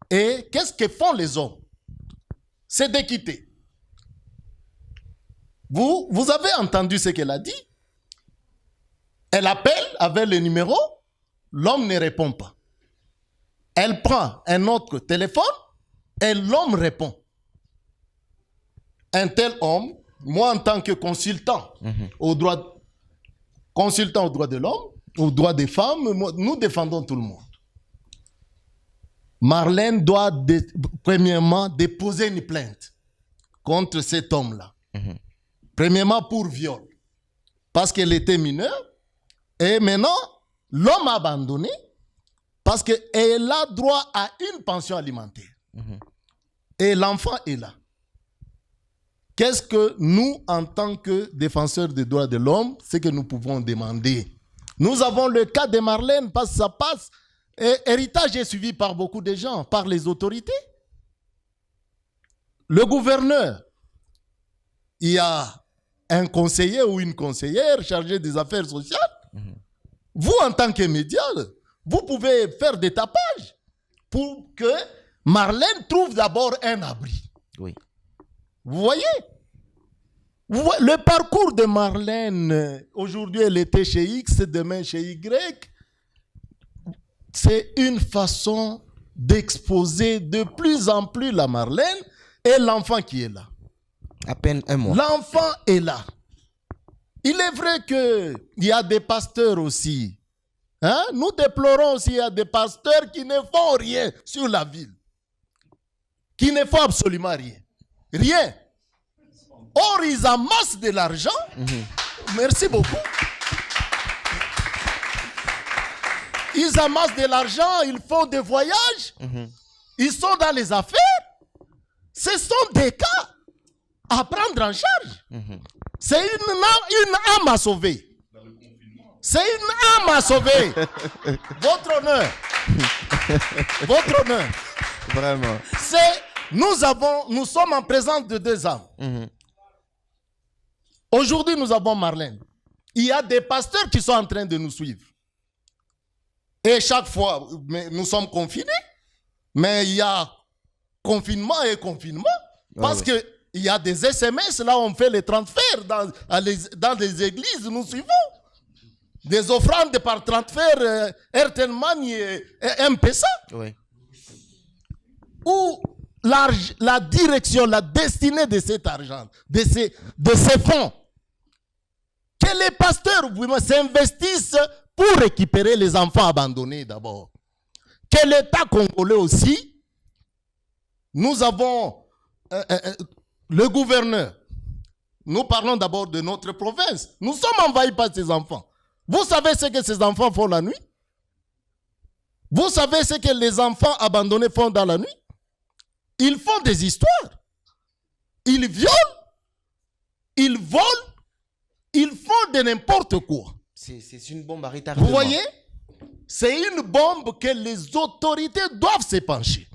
et qu'est-ce que font les hommes? C'est de quitter. Vous avez entendu ce qu'elle a dit? Elle appelle avec le numéro, l'homme ne répond pas. Elle prend un autre téléphone et l'homme répond. Un tel homme, moi en tant que consultant aux droits de l'homme, aux droits des femmes, nous défendons tout le monde. Marlène doit premièrement déposer une plainte contre cet homme-là. Premièrement pour viol, parce qu'elle était mineure. Et maintenant, l'homme a abandonné parce qu'elle a droit à une pension alimentaire. Et l'enfant est là. Qu'est-ce que nous, en tant que défenseurs des droits de l'homme, c'est que nous pouvons demander? Nous avons le cas de Marlène parce que ça passe. Et héritage est suivi par beaucoup de gens, par les autorités. Le gouverneur, il y a un conseiller ou une conseillère chargée des affaires sociales. Vous, en tant que média, vous pouvez faire des tapages pour que Marlène trouve d'abord un abri. Oui. Vous voyez? Le parcours de Marlène, aujourd'hui elle était chez X, demain chez Y. C'est une façon d'exposer de plus en plus la Marlène et l'enfant qui est là. À peine un mois. L'enfant est là. Il est vrai qu'il y a des pasteurs aussi. Hein? Nous déplorons aussi qu'il y a des pasteurs qui ne font rien sur la ville. Qui ne font absolument rien. Rien. Or, ils amassent de l'argent. Merci beaucoup. ils amassent de l'argent, ils font des voyages, ils sont dans les affaires. Ce sont des cas à prendre en charge. C'est une âme à sauver. C'est une âme à sauver. Votre honneur. Votre honneur. Vraiment. Nous sommes en présence de deux âmes. Aujourd'hui, nous avons Marlène. Il y a des pasteurs qui sont en train de nous suivre. Et chaque fois, nous sommes confinés. Mais il y a confinement et confinement. Parce qu'il y a des SMS, là, on fait les transferts dans les églises, nous suivons. Des offrandes par transfert Airtel Money et M-Pesa. Oui. Où la direction, la destinée de cet argent, de ces fonds, que les pasteurs s'investissent pour récupérer les enfants abandonnés d'abord. Que l'État congolais aussi, nous avons le gouverneur. Nous parlons d'abord de notre province. Nous sommes envahis par ces enfants. Vous savez ce que ces enfants font la nuit? Vous savez ce que les enfants abandonnés font dans la nuit? Ils font des histoires. Ils violent. Ils volent. Ils font de n'importe quoi. C'est une bombe à retardement. Vous voyez? C'est une bombe que les autorités doivent se pencher.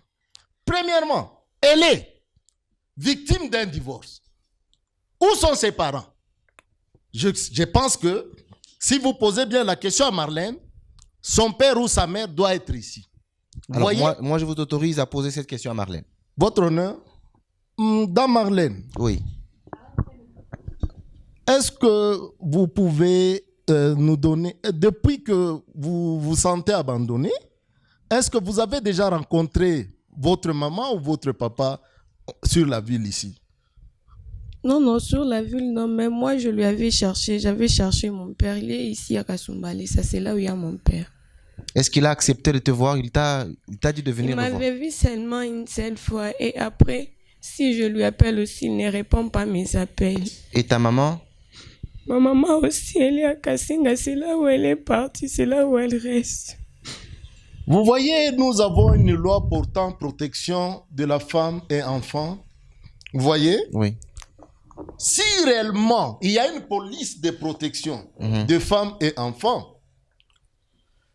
Premièrement, elle est victime d'un divorce. Où sont ses parents? Je pense que si vous posez bien la question à Marlène, son père ou sa mère doit être ici. Vous Alors voyez? moi, je vous autorise à poser cette question à Marlène. Votre honneur, dans Marlène, Oui. est-ce que vous pouvez nous donner, depuis que vous vous sentez abandonné, est-ce que vous avez déjà rencontré votre maman ou votre papa sur la ville ici? Non, sur la ville, non, mais moi, j'avais cherché mon père. Il est ici à Kasumbalé, ça c'est là où il y a mon père. Est-ce qu'il a accepté de te voir? Il t'a dit de venir Il le voir. m'avait vu seulement une seule fois et après, si je lui appelle aussi, il ne répond pas à mes appels. Et ta maman? Ma maman aussi, elle est à Kassinga, c'est là où elle est partie, c'est là où elle reste. Vous voyez, nous avons une loi portant protection de la femme et enfant. Vous voyez? Oui. Si réellement il y a une police de protection de femmes et enfants,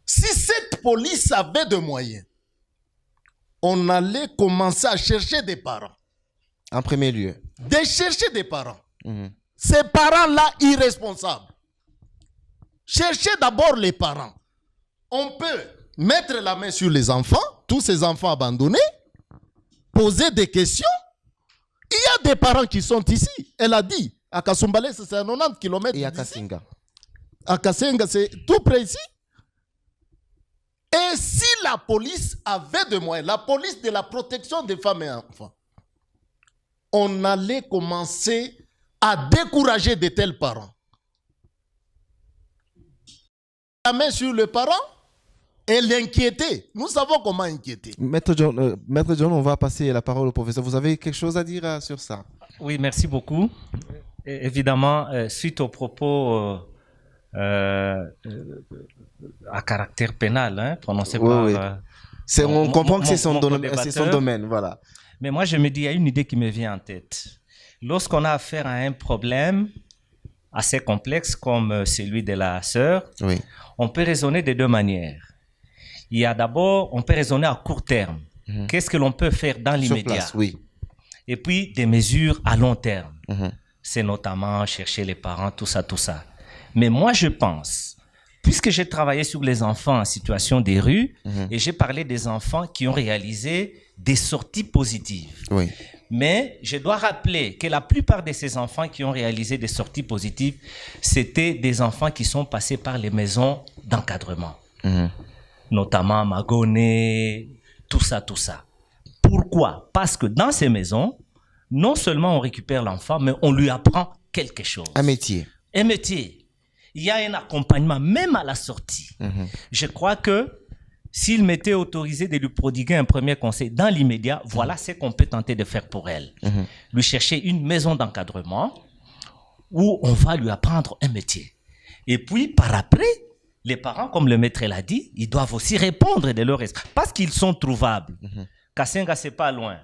si cette police avait des moyens, on allait commencer à chercher des parents. En premier lieu. De chercher des parents. Ces parents-là irresponsables. Cherchez d'abord les parents. On peut mettre la main sur les enfants, tous ces enfants abandonnés, poser des questions. Il y a des parents qui sont ici. Elle a dit, à Kasumbalé, c'est à 90 km. Et à Kassinga. À Kassinga, c'est tout près ici. Et si la police avait des moyens, la police de la protection des femmes et enfants, on allait commencer à décourager de tels parents. La main sur le parent et l'inquiéter. Nous savons comment inquiéter. Maître John, on va passer la parole au professeur. Vous avez quelque chose à dire sur ça? Oui, merci beaucoup. Évidemment, suite aux propos à caractère pénal prononcés par... Oui. On comprend que c'est son domaine, voilà. Mais moi, je me dis, il y a une idée qui me vient en tête. Lorsqu'on a affaire à un problème assez complexe comme celui de la sœur, on peut raisonner de deux manières. Il y a d'abord, on peut raisonner à court terme. Qu'est-ce que l'on peut faire dans l'immédiat? Oui. Et puis, des mesures à long terme. C'est notamment chercher les parents, tout ça, tout ça. Mais moi, je pense, puisque j'ai travaillé sur les enfants en situation des rues, et j'ai parlé des enfants qui ont réalisé des sorties positives. Oui. Mais je dois rappeler que la plupart de ces enfants qui ont réalisé des sorties positives, c'était des enfants qui sont passés par les maisons d'encadrement. Notamment Magoné, tout ça, tout ça. Pourquoi? Parce que dans ces maisons, non seulement on récupère l'enfant, mais on lui apprend quelque chose. Un métier. Un métier. Il y a un accompagnement, même à la sortie. Je crois que s'il m'était autorisé de lui prodiguer un premier conseil dans l'immédiat, voilà ce qu'on peut tenter de faire pour elle. Lui chercher une maison d'encadrement où on va lui apprendre un métier. Et puis, par après, les parents, comme le maître l'a dit, ils doivent aussi répondre de leur esprit. Parce qu'ils sont trouvables. Kassenga, c'est pas loin.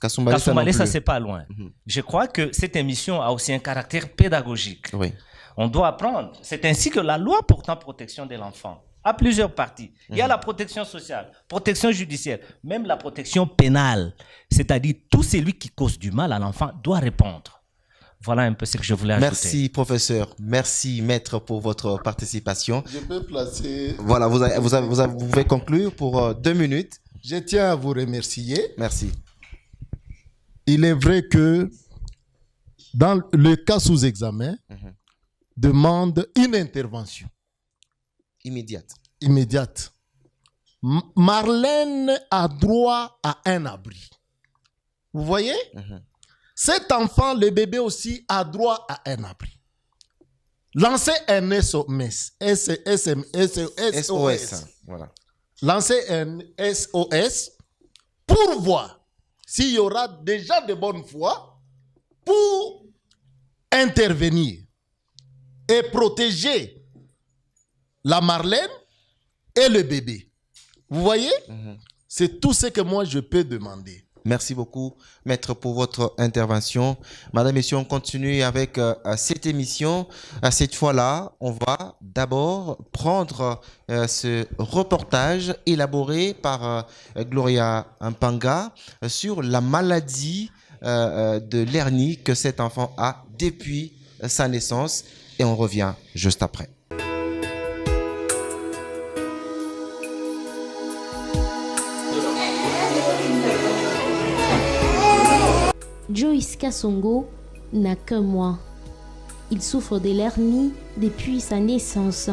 Kasumbalé, ça, c'est pas loin. Je crois que cette émission a aussi un caractère pédagogique. Oui. On doit apprendre. C'est ainsi que la loi portant protection de l'enfant a plusieurs parties. Il y a la protection sociale, protection judiciaire, même la protection pénale. C'est-à-dire, tout celui qui cause du mal à l'enfant doit répondre. Voilà un peu ce que je voulais ajouter. Merci, professeur. Merci, maître, pour votre participation. Je peux placer... Voilà, vous pouvez conclure pour 2 minutes. Je tiens à vous remercier. Merci. Il est vrai que dans le cas sous examen, demande une intervention immédiate. Marlène a droit à un abri. Vous voyez? Cet enfant, le bébé aussi, a droit à un abri. Lancez un SOS. Voilà. Lancez un SOS pour voir s'il y aura des gens de bonne foi pour intervenir et protéger la Marlène et le bébé. Vous voyez? C'est tout ce que moi je peux demander. Merci beaucoup, maître, pour votre intervention. Madame, messieurs, on continue avec cette émission. Cette fois-là, on va d'abord prendre ce reportage élaboré par Gloria Mpanga sur la maladie de l'hernie que cet enfant a depuis sa naissance. Et on revient juste après. Joyce Kasongo n'a qu'un mois. Il souffre de l'hernie depuis sa naissance.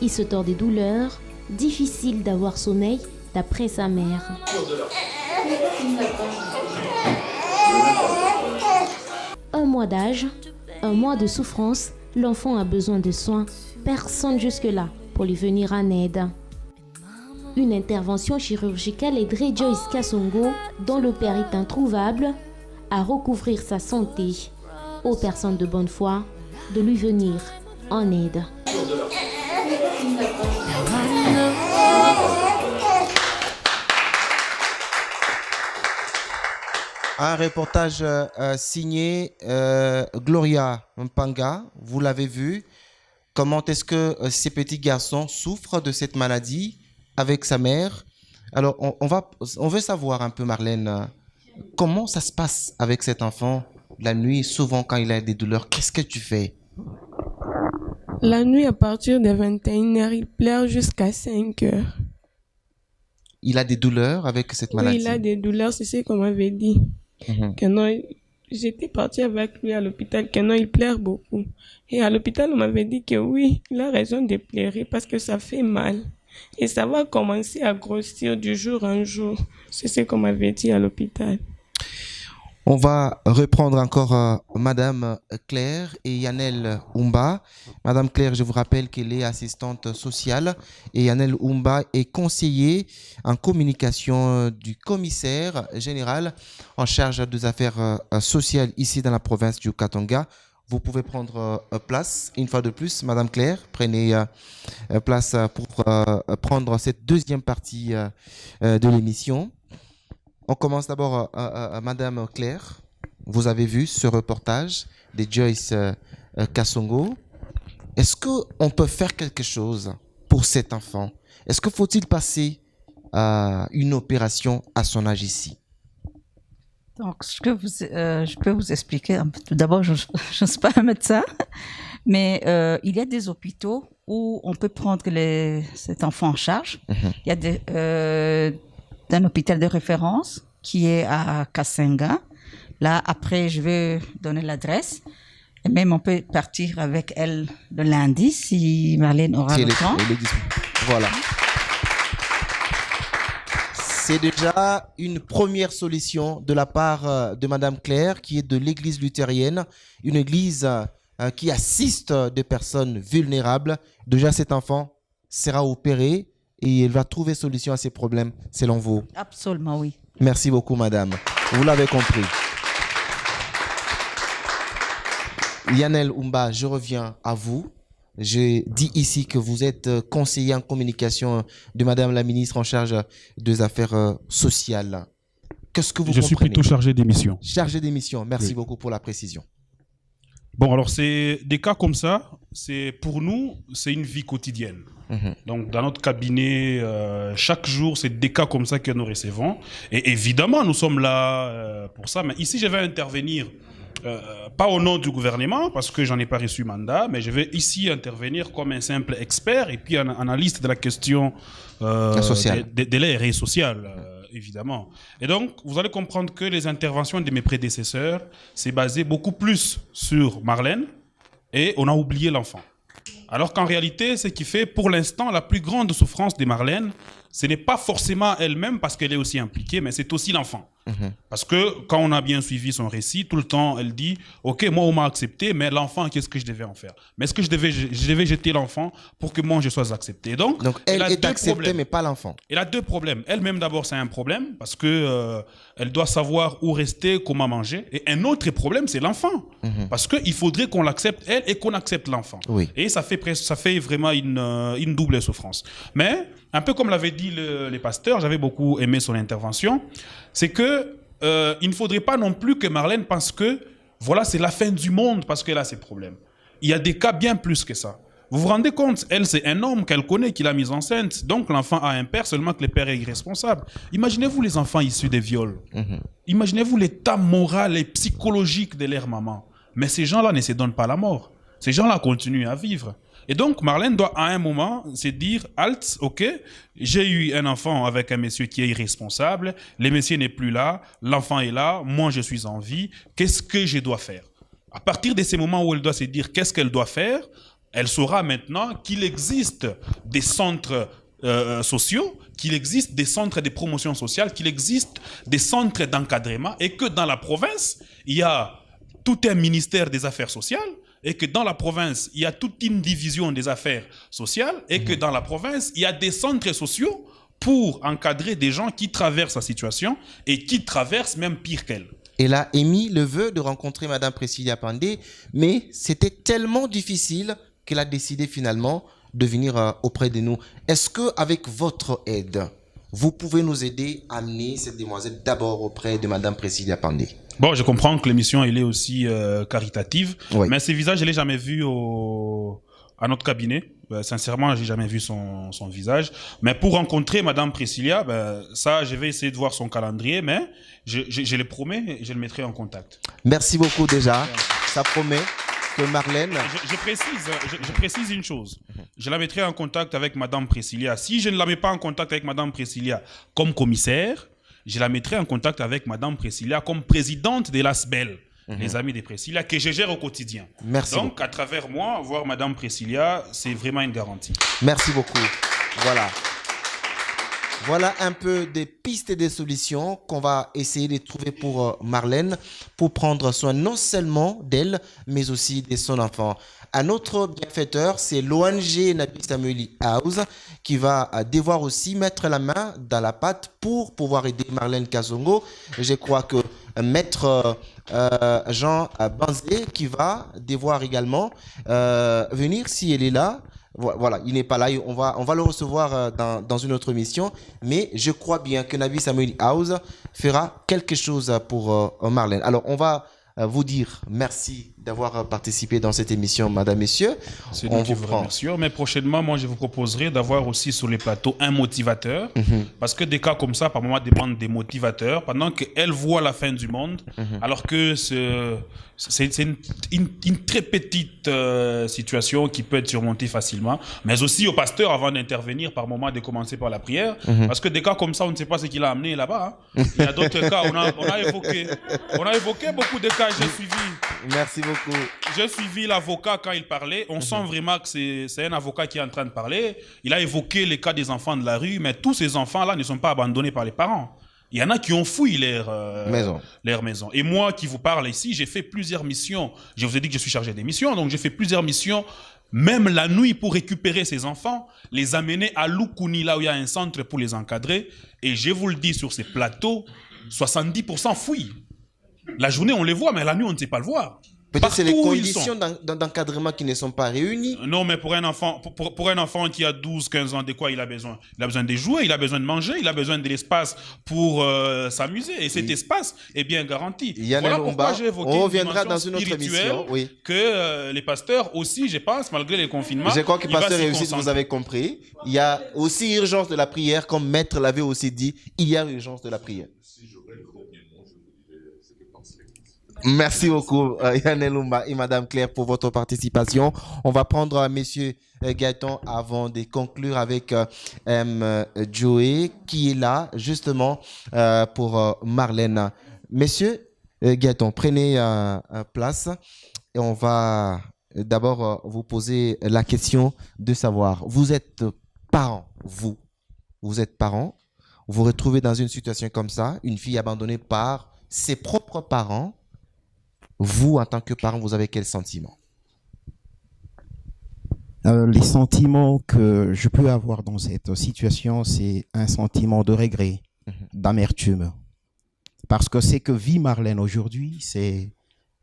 Il se tord des douleurs, difficile d'avoir sommeil d'après sa mère. Un mois d'âge, un mois de souffrance, l'enfant a besoin de soins. Personne jusque-là pour lui venir en aide. Une intervention chirurgicale aiderait Joyce Kasongo, dont le père est introuvable, à recouvrir sa santé. Aux personnes de bonne foi de lui venir en aide. Un reportage signé Gloria Mpanga, vous l'avez vu. Comment est-ce que ces petits garçons souffrent de cette maladie avec sa mère? Alors, on veut savoir un peu, Marlène, comment ça se passe avec cet enfant la nuit, souvent quand il a des douleurs? Qu'est-ce que tu fais? La nuit, à partir de 21h, il pleure jusqu'à 5h. Il a des douleurs avec cette maladie? Oui, il a des douleurs, c'est ce qu'on m'avait dit. Que non, j'étais partie avec lui à l'hôpital, que non, il pleure beaucoup. Et à l'hôpital, on m'avait dit que oui, il a raison de pleurer parce que ça fait mal. Et ça va commencer à grossir du jour en jour. C'est ce qu'on m'avait dit à l'hôpital. On va reprendre encore Madame Claire et Yannel Oumba. Madame Claire, je vous rappelle qu'elle est assistante sociale et Yannel Oumba est conseiller en communication du commissaire général en charge des affaires sociales ici dans la province du Katanga. Vous pouvez prendre place une fois de plus. Madame Claire, prenez place pour prendre cette deuxième partie de l'émission. On commence d'abord à Madame Claire. Vous avez vu ce reportage de Joyce Kasongo. Est-ce qu'on peut faire quelque chose pour cet enfant? Est-ce qu'il faut-il passer à une opération à son âge ici? Donc, je peux vous expliquer. Tout d'abord, je ne suis pas un médecin, mais il y a des hôpitaux où on peut prendre cet enfant en charge. Il y a d'un hôpital de référence qui est à Kassenga. Là, après, je vais donner l'adresse. Et même, on peut partir avec elle le lundi si Marlène aura le temps. Voilà. C'est déjà une première solution de la part de Madame Claire, qui est de l'église luthérienne, une église qui assiste des personnes vulnérables. Déjà, cet enfant sera opéré et il va trouver solution à ses problèmes, selon vous. Absolument, oui. Merci beaucoup, madame. Vous l'avez compris. Yannel Oumba, je reviens à vous. Je dis ici que vous êtes conseiller en communication de Madame la ministre en charge des affaires sociales. Qu'est-ce que vous comprenez? Je suis plutôt chargé des missions. Chargé des missions. Merci beaucoup pour la précision. Bon, alors, c'est des cas comme ça, pour nous, c'est une vie quotidienne. Donc, dans notre cabinet, chaque jour, c'est des cas comme ça que nous recevons. Et évidemment, nous sommes là pour ça. Mais ici, je vais intervenir, pas au nom du gouvernement, parce que j'en ai pas reçu mandat, mais je vais ici intervenir comme un simple expert et puis un analyste de la question de l'ère sociale. Évidemment. Et donc, vous allez comprendre que les interventions de mes prédécesseurs, c'est basé beaucoup plus sur Marlène et on a oublié l'enfant. Alors qu'en réalité, ce qui fait pour l'instant la plus grande souffrance de Marlène, ce n'est pas forcément elle-même parce qu'elle est aussi impliquée, mais c'est aussi l'enfant. Parce que quand on a bien suivi son récit, tout le temps, elle dit « Ok, moi, on m'a accepté, mais l'enfant, qu'est-ce que je devais en faire ?» Mais est-ce que je devais jeter l'enfant pour que moi, je sois accepté? Donc elle est acceptée, mais pas l'enfant. Elle a deux problèmes. Elle-même, d'abord, c'est un problème parce que elle doit savoir où rester, comment manger. Et un autre problème, c'est l'enfant. Parce qu'il faudrait qu'on l'accepte, elle, et qu'on accepte l'enfant. Oui. Et ça fait vraiment une double souffrance. Mais, un peu comme l'avaient dit les pasteurs, j'avais beaucoup aimé son intervention, c'est que il ne faudrait pas non plus que Marlène pense que voilà, c'est la fin du monde parce qu'elle a ses problèmes. Il y a des cas bien plus que ça. Vous vous rendez compte, elle, c'est un homme qu'elle connaît, qui l'a mise enceinte. Donc, l'enfant a un père, seulement que le père est irresponsable. Imaginez-vous les enfants issus des viols. Imaginez-vous l'état moral et psychologique de leur maman. Mais ces gens-là ne se donnent pas la mort. Ces gens-là continuent à vivre. Et donc, Marlène doit à un moment se dire « Halt, ok, j'ai eu un enfant avec un monsieur qui est irresponsable, le monsieur n'est plus là, l'enfant est là, moi je suis en vie, qu'est-ce que je dois faire ?» À partir de ces moments où elle doit se dire qu'est-ce qu'elle doit faire, elle saura maintenant qu'il existe des centres sociaux, qu'il existe des centres de promotion sociale, qu'il existe des centres d'encadrement et que dans la province, il y a tout un ministère des affaires sociales et que dans la province, il y a toute une division des affaires sociales et que dans la province, il y a des centres sociaux pour encadrer des gens qui traversent la situation et qui traversent même pire qu'elle. Elle a émis le vœu de rencontrer Madame Priscilla Pandé, mais c'était tellement difficile qu'elle a décidé finalement de venir auprès de nous. Est-ce qu'avec votre aide, vous pouvez nous aider à amener cette demoiselle d'abord auprès de Madame Priscilla Pandé? Bon, je comprends que l'émission elle est aussi caritative, oui. Mais ce visage, je l'ai jamais vu à notre cabinet. Sincèrement, j'ai jamais vu son visage. Mais pour rencontrer Madame Priscilla, ça, je vais essayer de voir son calendrier, mais je le promets, je le mettrai en contact. Merci beaucoup déjà. Ça promet que Marlène... Je précise une chose. Je la mettrai en contact avec Madame Priscilla. Si je ne la mets pas en contact avec Madame Priscilla comme commissaire, je la mettrai en contact avec Madame Priscilla comme présidente de l'ASBEL, les amis de Priscilla, que je gère au quotidien. Merci Donc, beaucoup. à travers moi, voir Madame Priscilla, c'est vraiment une garantie. Merci beaucoup. Voilà. Voilà un peu des pistes et des solutions qu'on va essayer de trouver pour Marlène, pour prendre soin non seulement d'elle, mais aussi de son enfant. Un autre bienfaiteur, c'est l'ONG Nabi Samueli House, qui va devoir aussi mettre la main dans la pâte pour pouvoir aider Marlène Kasongo. Je crois que Maître Jean Banzé, qui va devoir également venir si elle est là. Voilà, il n'est pas là, on va le recevoir dans une autre émission, mais je crois bien que Nabi Samueli House fera quelque chose pour Marlène. Alors, on va vous dire merci d'avoir participé dans cette émission, madame, messieurs. C'est nous qui vous remercions. Mais prochainement, moi, je vous proposerai d'avoir aussi sur les plateaux un motivateur. Parce que des cas comme ça, par moment, demandent des motivateurs pendant qu'elle voit la fin du monde. Alors que c'est une très petite situation qui peut être surmontée facilement. Mais aussi au pasteur, avant d'intervenir, par moment, de commencer par la prière. Parce que des cas comme ça, on ne sait pas ce qu'il a amené là-bas. Hein. Il y a d'autres cas, on a évoqué beaucoup de cas, j'ai suivi. Merci beaucoup. J'ai suivi l'avocat quand il parlait. On sent vraiment que c'est un avocat qui est en train de parler. Il a évoqué les cas des enfants de la rue, mais tous ces enfants-là ne sont pas abandonnés par les parents. Il y en a qui ont fouillé leur maison. Et moi qui vous parle ici, j'ai fait plusieurs missions. Je vous ai dit que je suis chargé des missions, donc j'ai fait plusieurs missions, même la nuit, pour récupérer ces enfants, les amener à Lukuni, là où il y a un centre pour les encadrer. Et je vous le dis, sur ces plateaux, 70% fouillent. La journée, on les voit, mais la nuit, on ne sait pas le voir. Peut-être c'est les Partout où ils conditions d'encadrement qui ne sont pas réunies. Non, mais pour un enfant, pour un enfant qui a 12, 15 ans, de quoi il a besoin? Il a besoin de jouer, il a besoin de manger, il a besoin de l'espace pour s'amuser. Et cet espace est bien garanti. Voilà pourquoi j'ai évoqué on reviendra une dans une autre émission. Oui. Que les pasteurs aussi, je pense, malgré les confinements. Je crois que pasteur et aussi, concentrer. vous avez compris. Il y a aussi urgence de la prière, comme Maître l'avait aussi dit. Il y a urgence de la prière. Merci beaucoup, Yann Elumba et Madame Claire, pour votre participation. On va prendre Monsieur Gaëtan avant de conclure avec Joey, qui est là justement pour Marlène. Monsieur Gaëtan, prenez place et on va d'abord vous poser la question de savoir, vous êtes parent, vous êtes parent, vous vous retrouvez dans une situation comme ça, une fille abandonnée par ses propres parents. Vous, en tant que parent, vous avez quel sentiment? Les sentiments que je peux avoir dans cette situation, c'est un sentiment de regret, d'amertume. Parce que ce que vit Marlène aujourd'hui,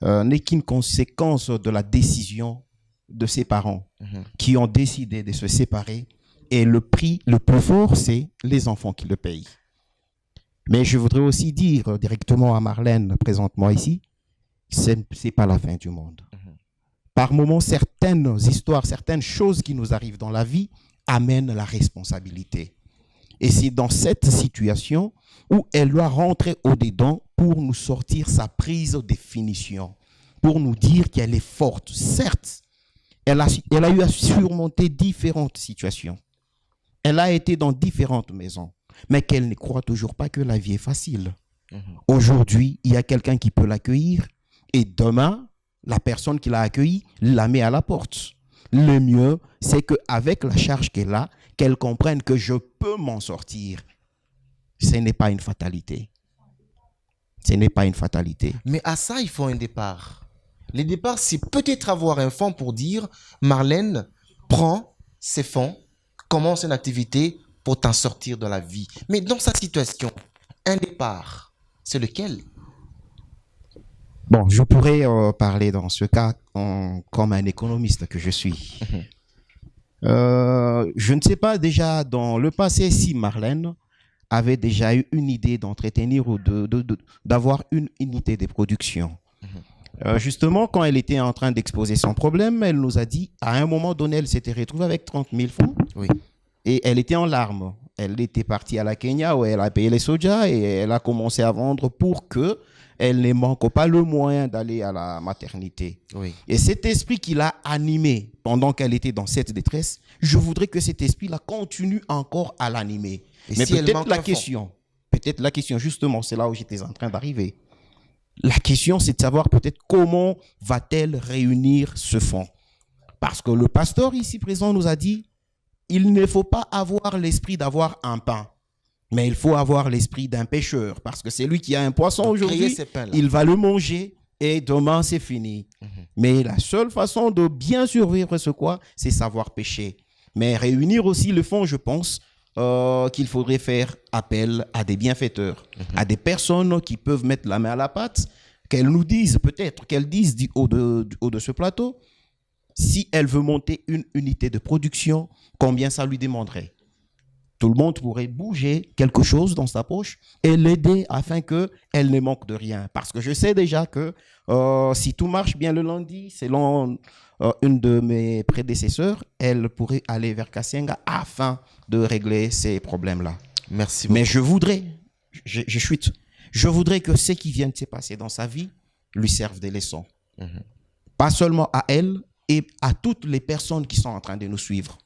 n'est qu'une conséquence de la décision de ses parents qui ont décidé de se séparer. Et le prix le plus fort, c'est les enfants qui le payent. Mais je voudrais aussi dire directement à Marlène, présentement ici, c'est pas la fin du monde. Par moments, certaines histoires, certaines choses qui nous arrivent dans la vie amènent la responsabilité. Et c'est dans cette situation où elle doit rentrer au-dedans pour nous sortir sa prise de définition, pour nous dire qu'elle est forte. Certes, elle a eu à surmonter différentes situations. Elle a été dans différentes maisons, mais qu'elle ne croit toujours pas que la vie est facile. Aujourd'hui, il y a quelqu'un qui peut l'accueillir. Et demain, la personne qui l'a accueilli la met à la porte. Le mieux, c'est qu'avec la charge qu'elle a, qu'elle comprenne que je peux m'en sortir. Ce n'est pas une fatalité. Ce n'est pas une fatalité. Mais à ça, il faut un départ. Le départ, c'est peut-être avoir un fonds pour dire, Marlène, prends ces fonds, commence une activité pour t'en sortir de la vie. Mais dans sa situation, un départ, c'est lequel? Bon, je pourrais parler dans ce cas comme un économiste que je suis. Je ne sais pas déjà dans le passé si Marlène avait déjà eu une idée d'entretenir ou d'avoir une unité de production. Justement, quand elle était en train d'exposer son problème, elle nous a dit, à un moment donné, elle s'était retrouvée avec 30 000 francs. Oui. Et elle était en larmes. Elle était partie à la Kenya où elle a payé les sojas et elle a commencé à vendre pour que elle ne manque pas le moyen d'aller à la maternité. Oui. Et cet esprit qui l'a animée pendant qu'elle était dans cette détresse, je voudrais que cet esprit-là continue encore à l'animer. Mais si peut-être la question, justement, c'est là où j'étais en train d'arriver. La question, c'est de savoir peut-être comment va-t-elle réunir ce fonds. Parce que le pasteur ici présent nous a dit, il ne faut pas avoir l'esprit d'avoir un pain. Mais il faut avoir l'esprit d'un pêcheur, parce que c'est lui qui a un poisson aujourd'hui, il va le manger et demain c'est fini. Mais la seule façon de bien survivre, c'est savoir pêcher. Mais réunir aussi le fonds, je pense qu'il faudrait faire appel à des bienfaiteurs, à des personnes qui peuvent mettre la main à la pâte, qu'elles nous disent peut-être, qu'elles disent du haut de ce plateau, si elle veut monter une unité de production, combien ça lui demanderait. Tout le monde pourrait bouger quelque chose dans sa poche et l'aider afin qu'elle ne manque de rien. Parce que je sais déjà que si tout marche bien le lundi, selon une de mes prédécesseurs, elle pourrait aller vers Kassenga afin de régler ces problèmes-là. Merci beaucoup. Mais je voudrais, je voudrais que ce qui vient de se passer dans sa vie lui serve des leçons. Pas seulement à elle et à toutes les personnes qui sont en train de nous suivre.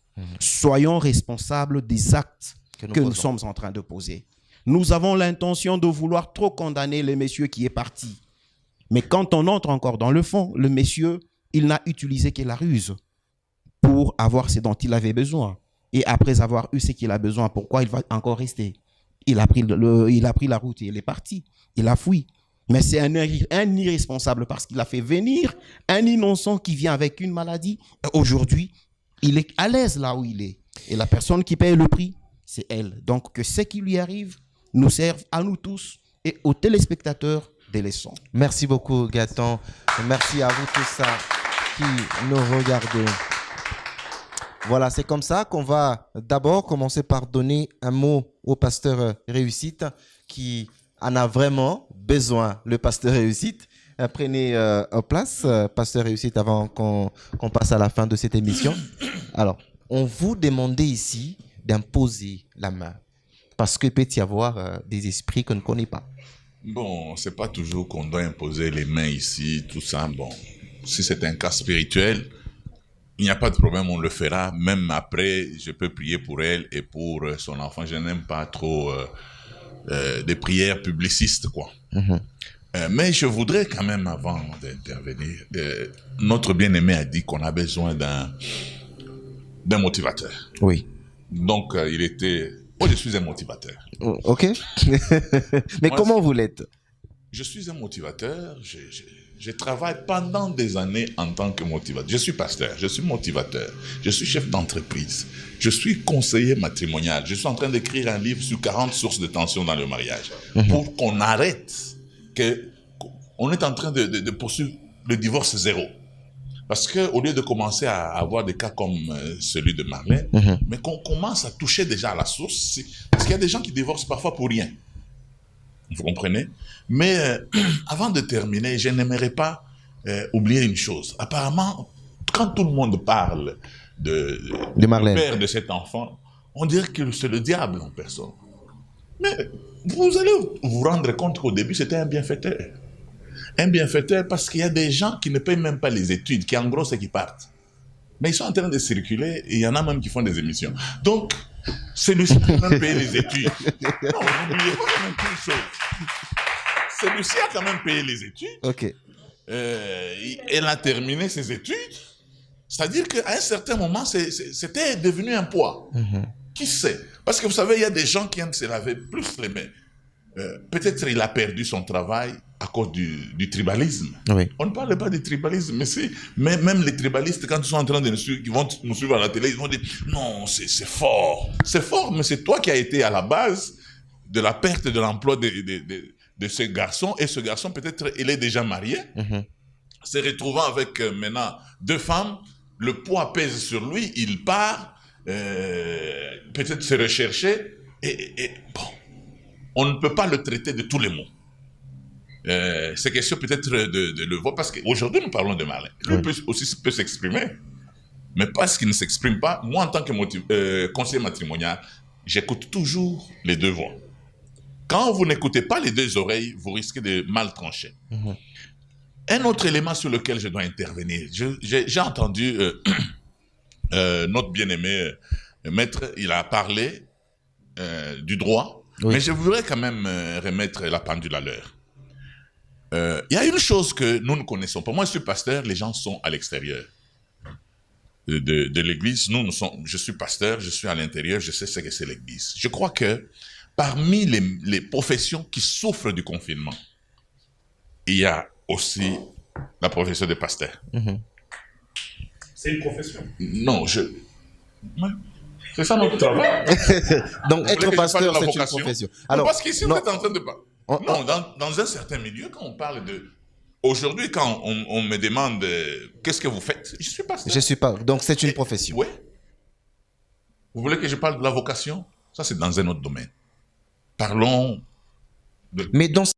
Soyons responsables des actes que nous sommes en train de poser. Nous avons l'intention de vouloir trop condamner le monsieur qui est parti. Mais quand on entre encore dans le fond, le monsieur, il n'a utilisé que la ruse pour avoir ce dont il avait besoin. Et après avoir eu ce qu'il a besoin, pourquoi il va encore rester? Il a pris la route et il est parti. Il a fui. Mais c'est un irresponsable parce qu'il a fait venir un innocent qui vient avec une maladie. Aujourd'hui, il est à l'aise là où il est. Et la personne qui paye le prix, c'est elle. Donc que ce qui lui arrive nous serve à nous tous et aux téléspectateurs des leçons. Merci beaucoup, Gaëtan. Merci à vous tous qui nous regardez. Voilà, c'est comme ça qu'on va d'abord commencer par donner un mot au pasteur Réussite qui en a vraiment besoin, le pasteur Réussite. Prenez place, pasteur Réussite, avant qu'on passe à la fin de cette émission. Alors, on vous demandait ici d'imposer la main parce qu'il peut y avoir des esprits qu'on ne connaît pas. Bon, c'est pas toujours qu'on doit imposer les mains ici, tout ça. Bon, si c'est un cas spirituel, il n'y a pas de problème, on le fera. Même après, je peux prier pour elle et pour son enfant. Je n'aime pas trop des prières publicistes, quoi. Mais je voudrais quand même, avant d'intervenir, notre bien-aimé a dit qu'on a besoin d'un motivateur. Oui. Donc, il était... Oh, je suis un motivateur. Ok. Mais moi, comment vous l'êtes? Je suis un motivateur. Je travaille pendant des années en tant que motivateur. Je suis pasteur, je suis motivateur, je suis chef d'entreprise, je suis conseiller matrimonial. Je suis en train d'écrire un livre sur 40 sources de tension dans le mariage pour qu'on arrête on est en train de poursuivre le divorce zéro. Parce qu'au lieu de commencer à avoir des cas comme celui de Marlène, mais qu'on commence à toucher déjà à la source, parce qu'il y a des gens qui divorcent parfois pour rien. Vous comprenez? Mais avant de terminer, je n'aimerais pas oublier une chose. Apparemment, quand tout le monde parle de Marlène, du père de cet enfant, on dirait que c'est le diable en personne. Mais vous allez vous rendre compte qu'au début, c'était un bienfaiteur. Un bienfaiteur parce qu'il y a des gens qui ne payent même pas les études, qui en gros, c'est qui partent. Mais ils sont en train de circuler et il y en a même qui font des émissions. Donc, celui-ci peut même payer les études. Non, n'oubliez pas quand même une chose. Celui-ci a quand même payé les études. Ok. Elle a terminé ses études. C'est-à-dire qu'à un certain moment, c'était devenu un poids. Qui sait? Parce que vous savez, il y a des gens qui aiment se laver plus les mains. Peut-être il a perdu son travail à cause du tribalisme. Oui. On ne parle pas du tribalisme, mais même les tribalistes, quand ils sont en train de nous suivre, ils vont nous suivre à la télé, ils vont dire non, c'est fort. C'est fort, mais c'est toi qui as été à la base de la perte de l'emploi de ce garçon. Et ce garçon, peut-être, il est déjà marié, se retrouvant avec maintenant 2 femmes, le poids pèse sur lui, il part, peut-être se rechercher, et bon, on ne peut pas le traiter de tous les mots. C'est question peut-être de le voir, parce qu'aujourd'hui nous parlons de Marlène. Lui peut s'exprimer, mais parce qu'il ne s'exprime pas, moi en tant que conseiller matrimonial, j'écoute toujours les 2 voix. Quand vous n'écoutez pas les 2 oreilles, vous risquez de mal trancher. Un autre élément sur lequel je dois intervenir, j'ai entendu notre bien-aimé maître, il a parlé du droit, mais je voudrais quand même remettre la pendule à l'heure. Il y a une chose que nous ne connaissons pas. Moi, je suis pasteur, les gens sont à l'extérieur de l'église. Je suis pasteur, je suis à l'intérieur, je sais ce que c'est l'église. Je crois que parmi les professions qui souffrent du confinement, il y a aussi la profession de pasteur. C'est une profession. Non, c'est ça notre travail. Donc, être pasteur, c'est une profession. Alors, parce qu'ici, vous êtes en train de parler. Non, dans un certain milieu, quand on parle de... Aujourd'hui, quand on me demande qu'est-ce que vous faites, je suis pasteur. Je suis pas. Donc, c'est une profession. Oui. Vous voulez que je parle de la vocation? Ça, c'est dans un autre domaine. Parlons de... Mais dans ce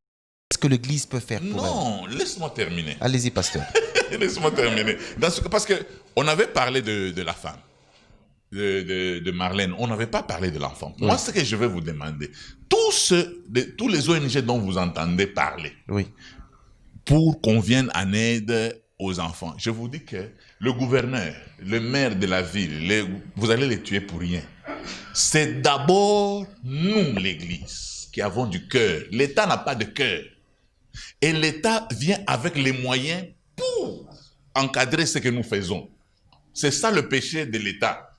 que l'Église peut faire pour Non, laisse-moi terminer. Allez-y, pasteur. Laisse-moi terminer. Parce qu'on avait parlé de la femme, de Marlène. On n'avait pas parlé de l'enfant. Moi, ce que je vais vous demander, tous les ONG dont vous entendez parler, pour qu'on vienne en aide aux enfants, je vous dis que le gouverneur, le maire de la ville, vous allez les tuer pour rien. C'est d'abord nous, l'Église, qui avons du cœur. L'État n'a pas de cœur. Et l'État vient avec les moyens pour encadrer ce que nous faisons. C'est ça le péché de l'État.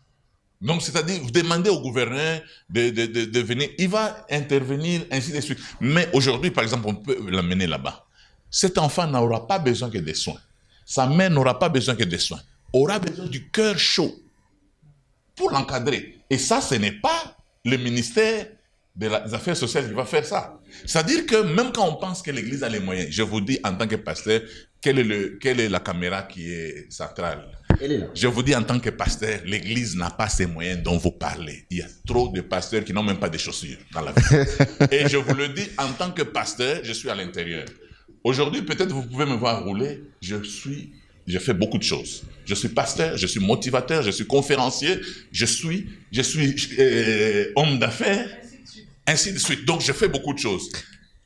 Donc, c'est-à-dire, vous demandez au gouverneur de venir, il va intervenir, ainsi de suite. Mais aujourd'hui, par exemple, on peut l'amener là-bas. Cet enfant n'aura pas besoin que des soins. Sa mère n'aura pas besoin que des soins. Aura besoin du cœur chaud pour l'encadrer. Et ça, ce n'est pas le ministère des affaires sociales qui va faire ça. C'est-à-dire que même quand on pense que l'Église a les moyens, je vous dis en tant que pasteur, quelle est la caméra qui est centrale? Elle est là. Je vous dis en tant que pasteur, l'Église n'a pas ces moyens dont vous parlez. Il y a trop de pasteurs qui n'ont même pas de chaussures dans la vie. Et je vous le dis en tant que pasteur, je suis à l'intérieur. Aujourd'hui, peut-être vous pouvez me voir rouler, je fais beaucoup de choses. Je suis pasteur, je suis motivateur, je suis conférencier, je suis homme d'affaires, ainsi de suite. Donc, je fais beaucoup de choses.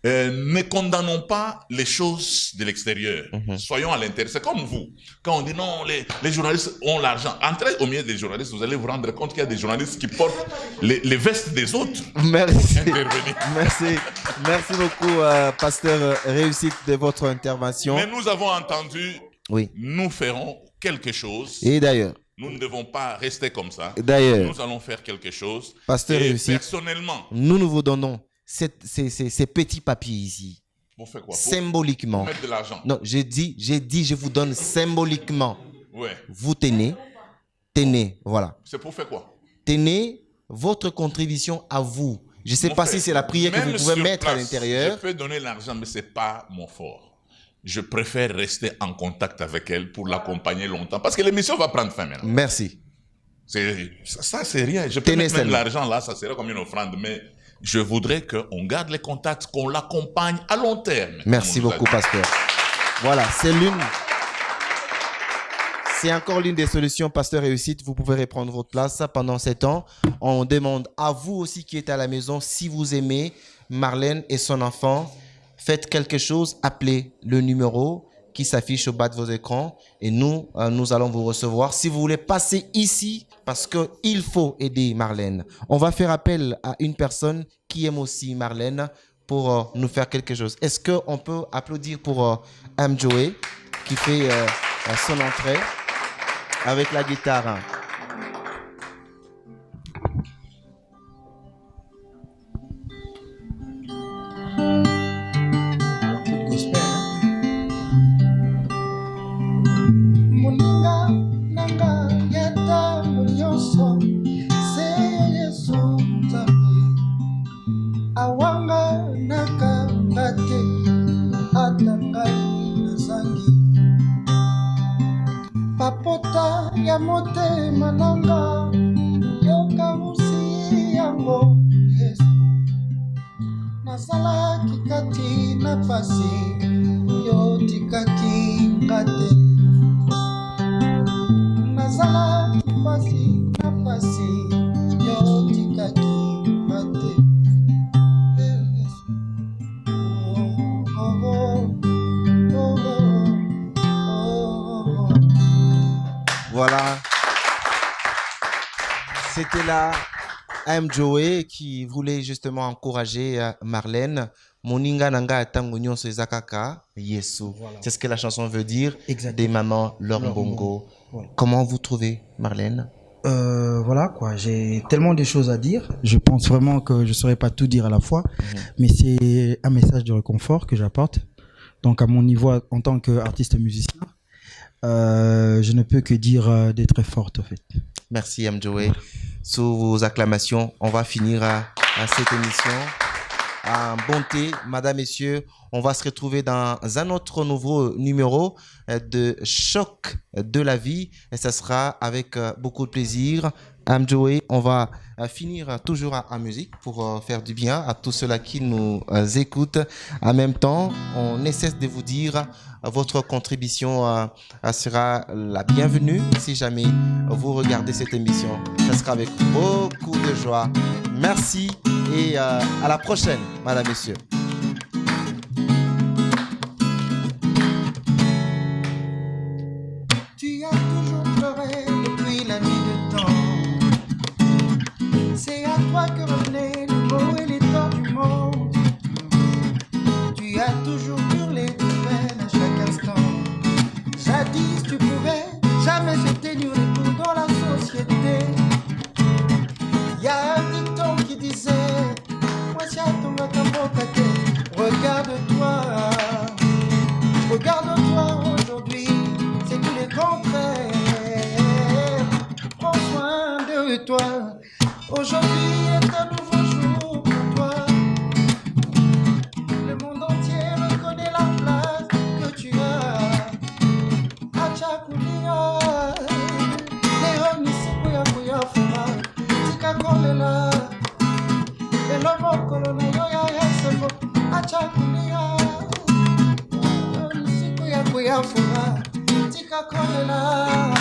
Ne condamnons pas les choses de l'extérieur. Soyons à l'intérieur. C'est comme vous. Quand on dit non, les journalistes ont l'argent. Entrez au milieu des journalistes, vous allez vous rendre compte qu'il y a des journalistes qui portent les vestes des autres. Merci. Intervenir. Merci beaucoup, pasteur Réussite, de votre intervention. Mais nous avons entendu, oui. Nous ferons quelque chose. Et d'ailleurs, nous ne devons pas rester comme ça. D'ailleurs, nous allons faire quelque chose. Pasteur Réussite, personnellement, nous vous donnons ces petits papiers ici. Pour faire quoi? Symboliquement. Pour mettre de l'argent. Non, j'ai dit, je vous donne symboliquement. Ouais. Vous tenez, voilà. C'est pour faire quoi? Tenez votre contribution à vous. Je ne sais pas si c'est la prière que vous pouvez mettre à l'intérieur. Je peux donner l'argent, mais ce n'est pas mon fort. Je préfère rester en contact avec elle pour l'accompagner longtemps. Parce que l'émission va prendre fin maintenant. Merci. Ça, c'est rien. Je peux mettre même l'argent là, ça serait comme une offrande. Mais je voudrais qu'on garde les contacts, qu'on l'accompagne à long terme. Merci beaucoup, pasteur. Voilà, c'est encore l'une des solutions, pasteur Réussite. Vous pouvez reprendre votre place pendant ces temps. On demande à vous aussi qui êtes à la maison, si vous aimez Marlène et son enfant, faites quelque chose, appelez le numéro qui s'affiche au bas de vos écrans et nous allons vous recevoir. Si vous voulez passer ici, parce qu'il faut aider Marlène, on va faire appel à une personne qui aime aussi Marlène pour nous faire quelque chose. Est-ce qu'on peut applaudir pour Joey qui fait son entrée avec la guitare? Papota ya motema nanga yoka musi yango Yesu nazalaki kati na pasi yotikaki ngate nazalaki pasi yotikaki ngate Voilà, c'était là Joey qui voulait justement encourager Marlène. Moninga nanga tango nyonso ezakaka Yesu. C'est ce que la chanson veut dire. Des mamans Lombongo. Voilà. Comment vous trouvez Marlène? Voilà quoi, j'ai tellement de choses à dire. Je pense vraiment que je ne saurais pas tout dire à la fois, mais c'est un message de réconfort que j'apporte. Donc à mon niveau en tant qu'artiste musicien, je ne peux que dire d'être très forte en fait. Merci Joey. Sous vos acclamations, on va finir à cette émission. En bonté, madame, messieurs, on va se retrouver dans un autre nouveau numéro de Choc de la vie. Et ça sera avec beaucoup de plaisir. Joey, on va finir toujours en musique pour faire du bien à tous ceux-là qui nous écoutent. En même temps, on ne cesse de vous dire votre contribution sera la bienvenue. Si jamais vous regardez cette émission, ça sera avec beaucoup de joie. Merci et à la prochaine, madame, messieurs. Tu as toujours pleuré depuis la nuit de temps. C'est à toi que revenaient les maux et les torts du monde. Tu as toujours hurlé de peine à chaque instant. Jadis tu pouvais jamais éteindre les coups dans la société. Y a un dicton qui disait regarde-toi, regarde-toi aujourd'hui, c'est tout le contraire. Prends soin de toi, aujourd'hui est un nouveau jour pour toi. lelo mokolo na yo ya esengo acha kulia siku yako ya furaha tika kolela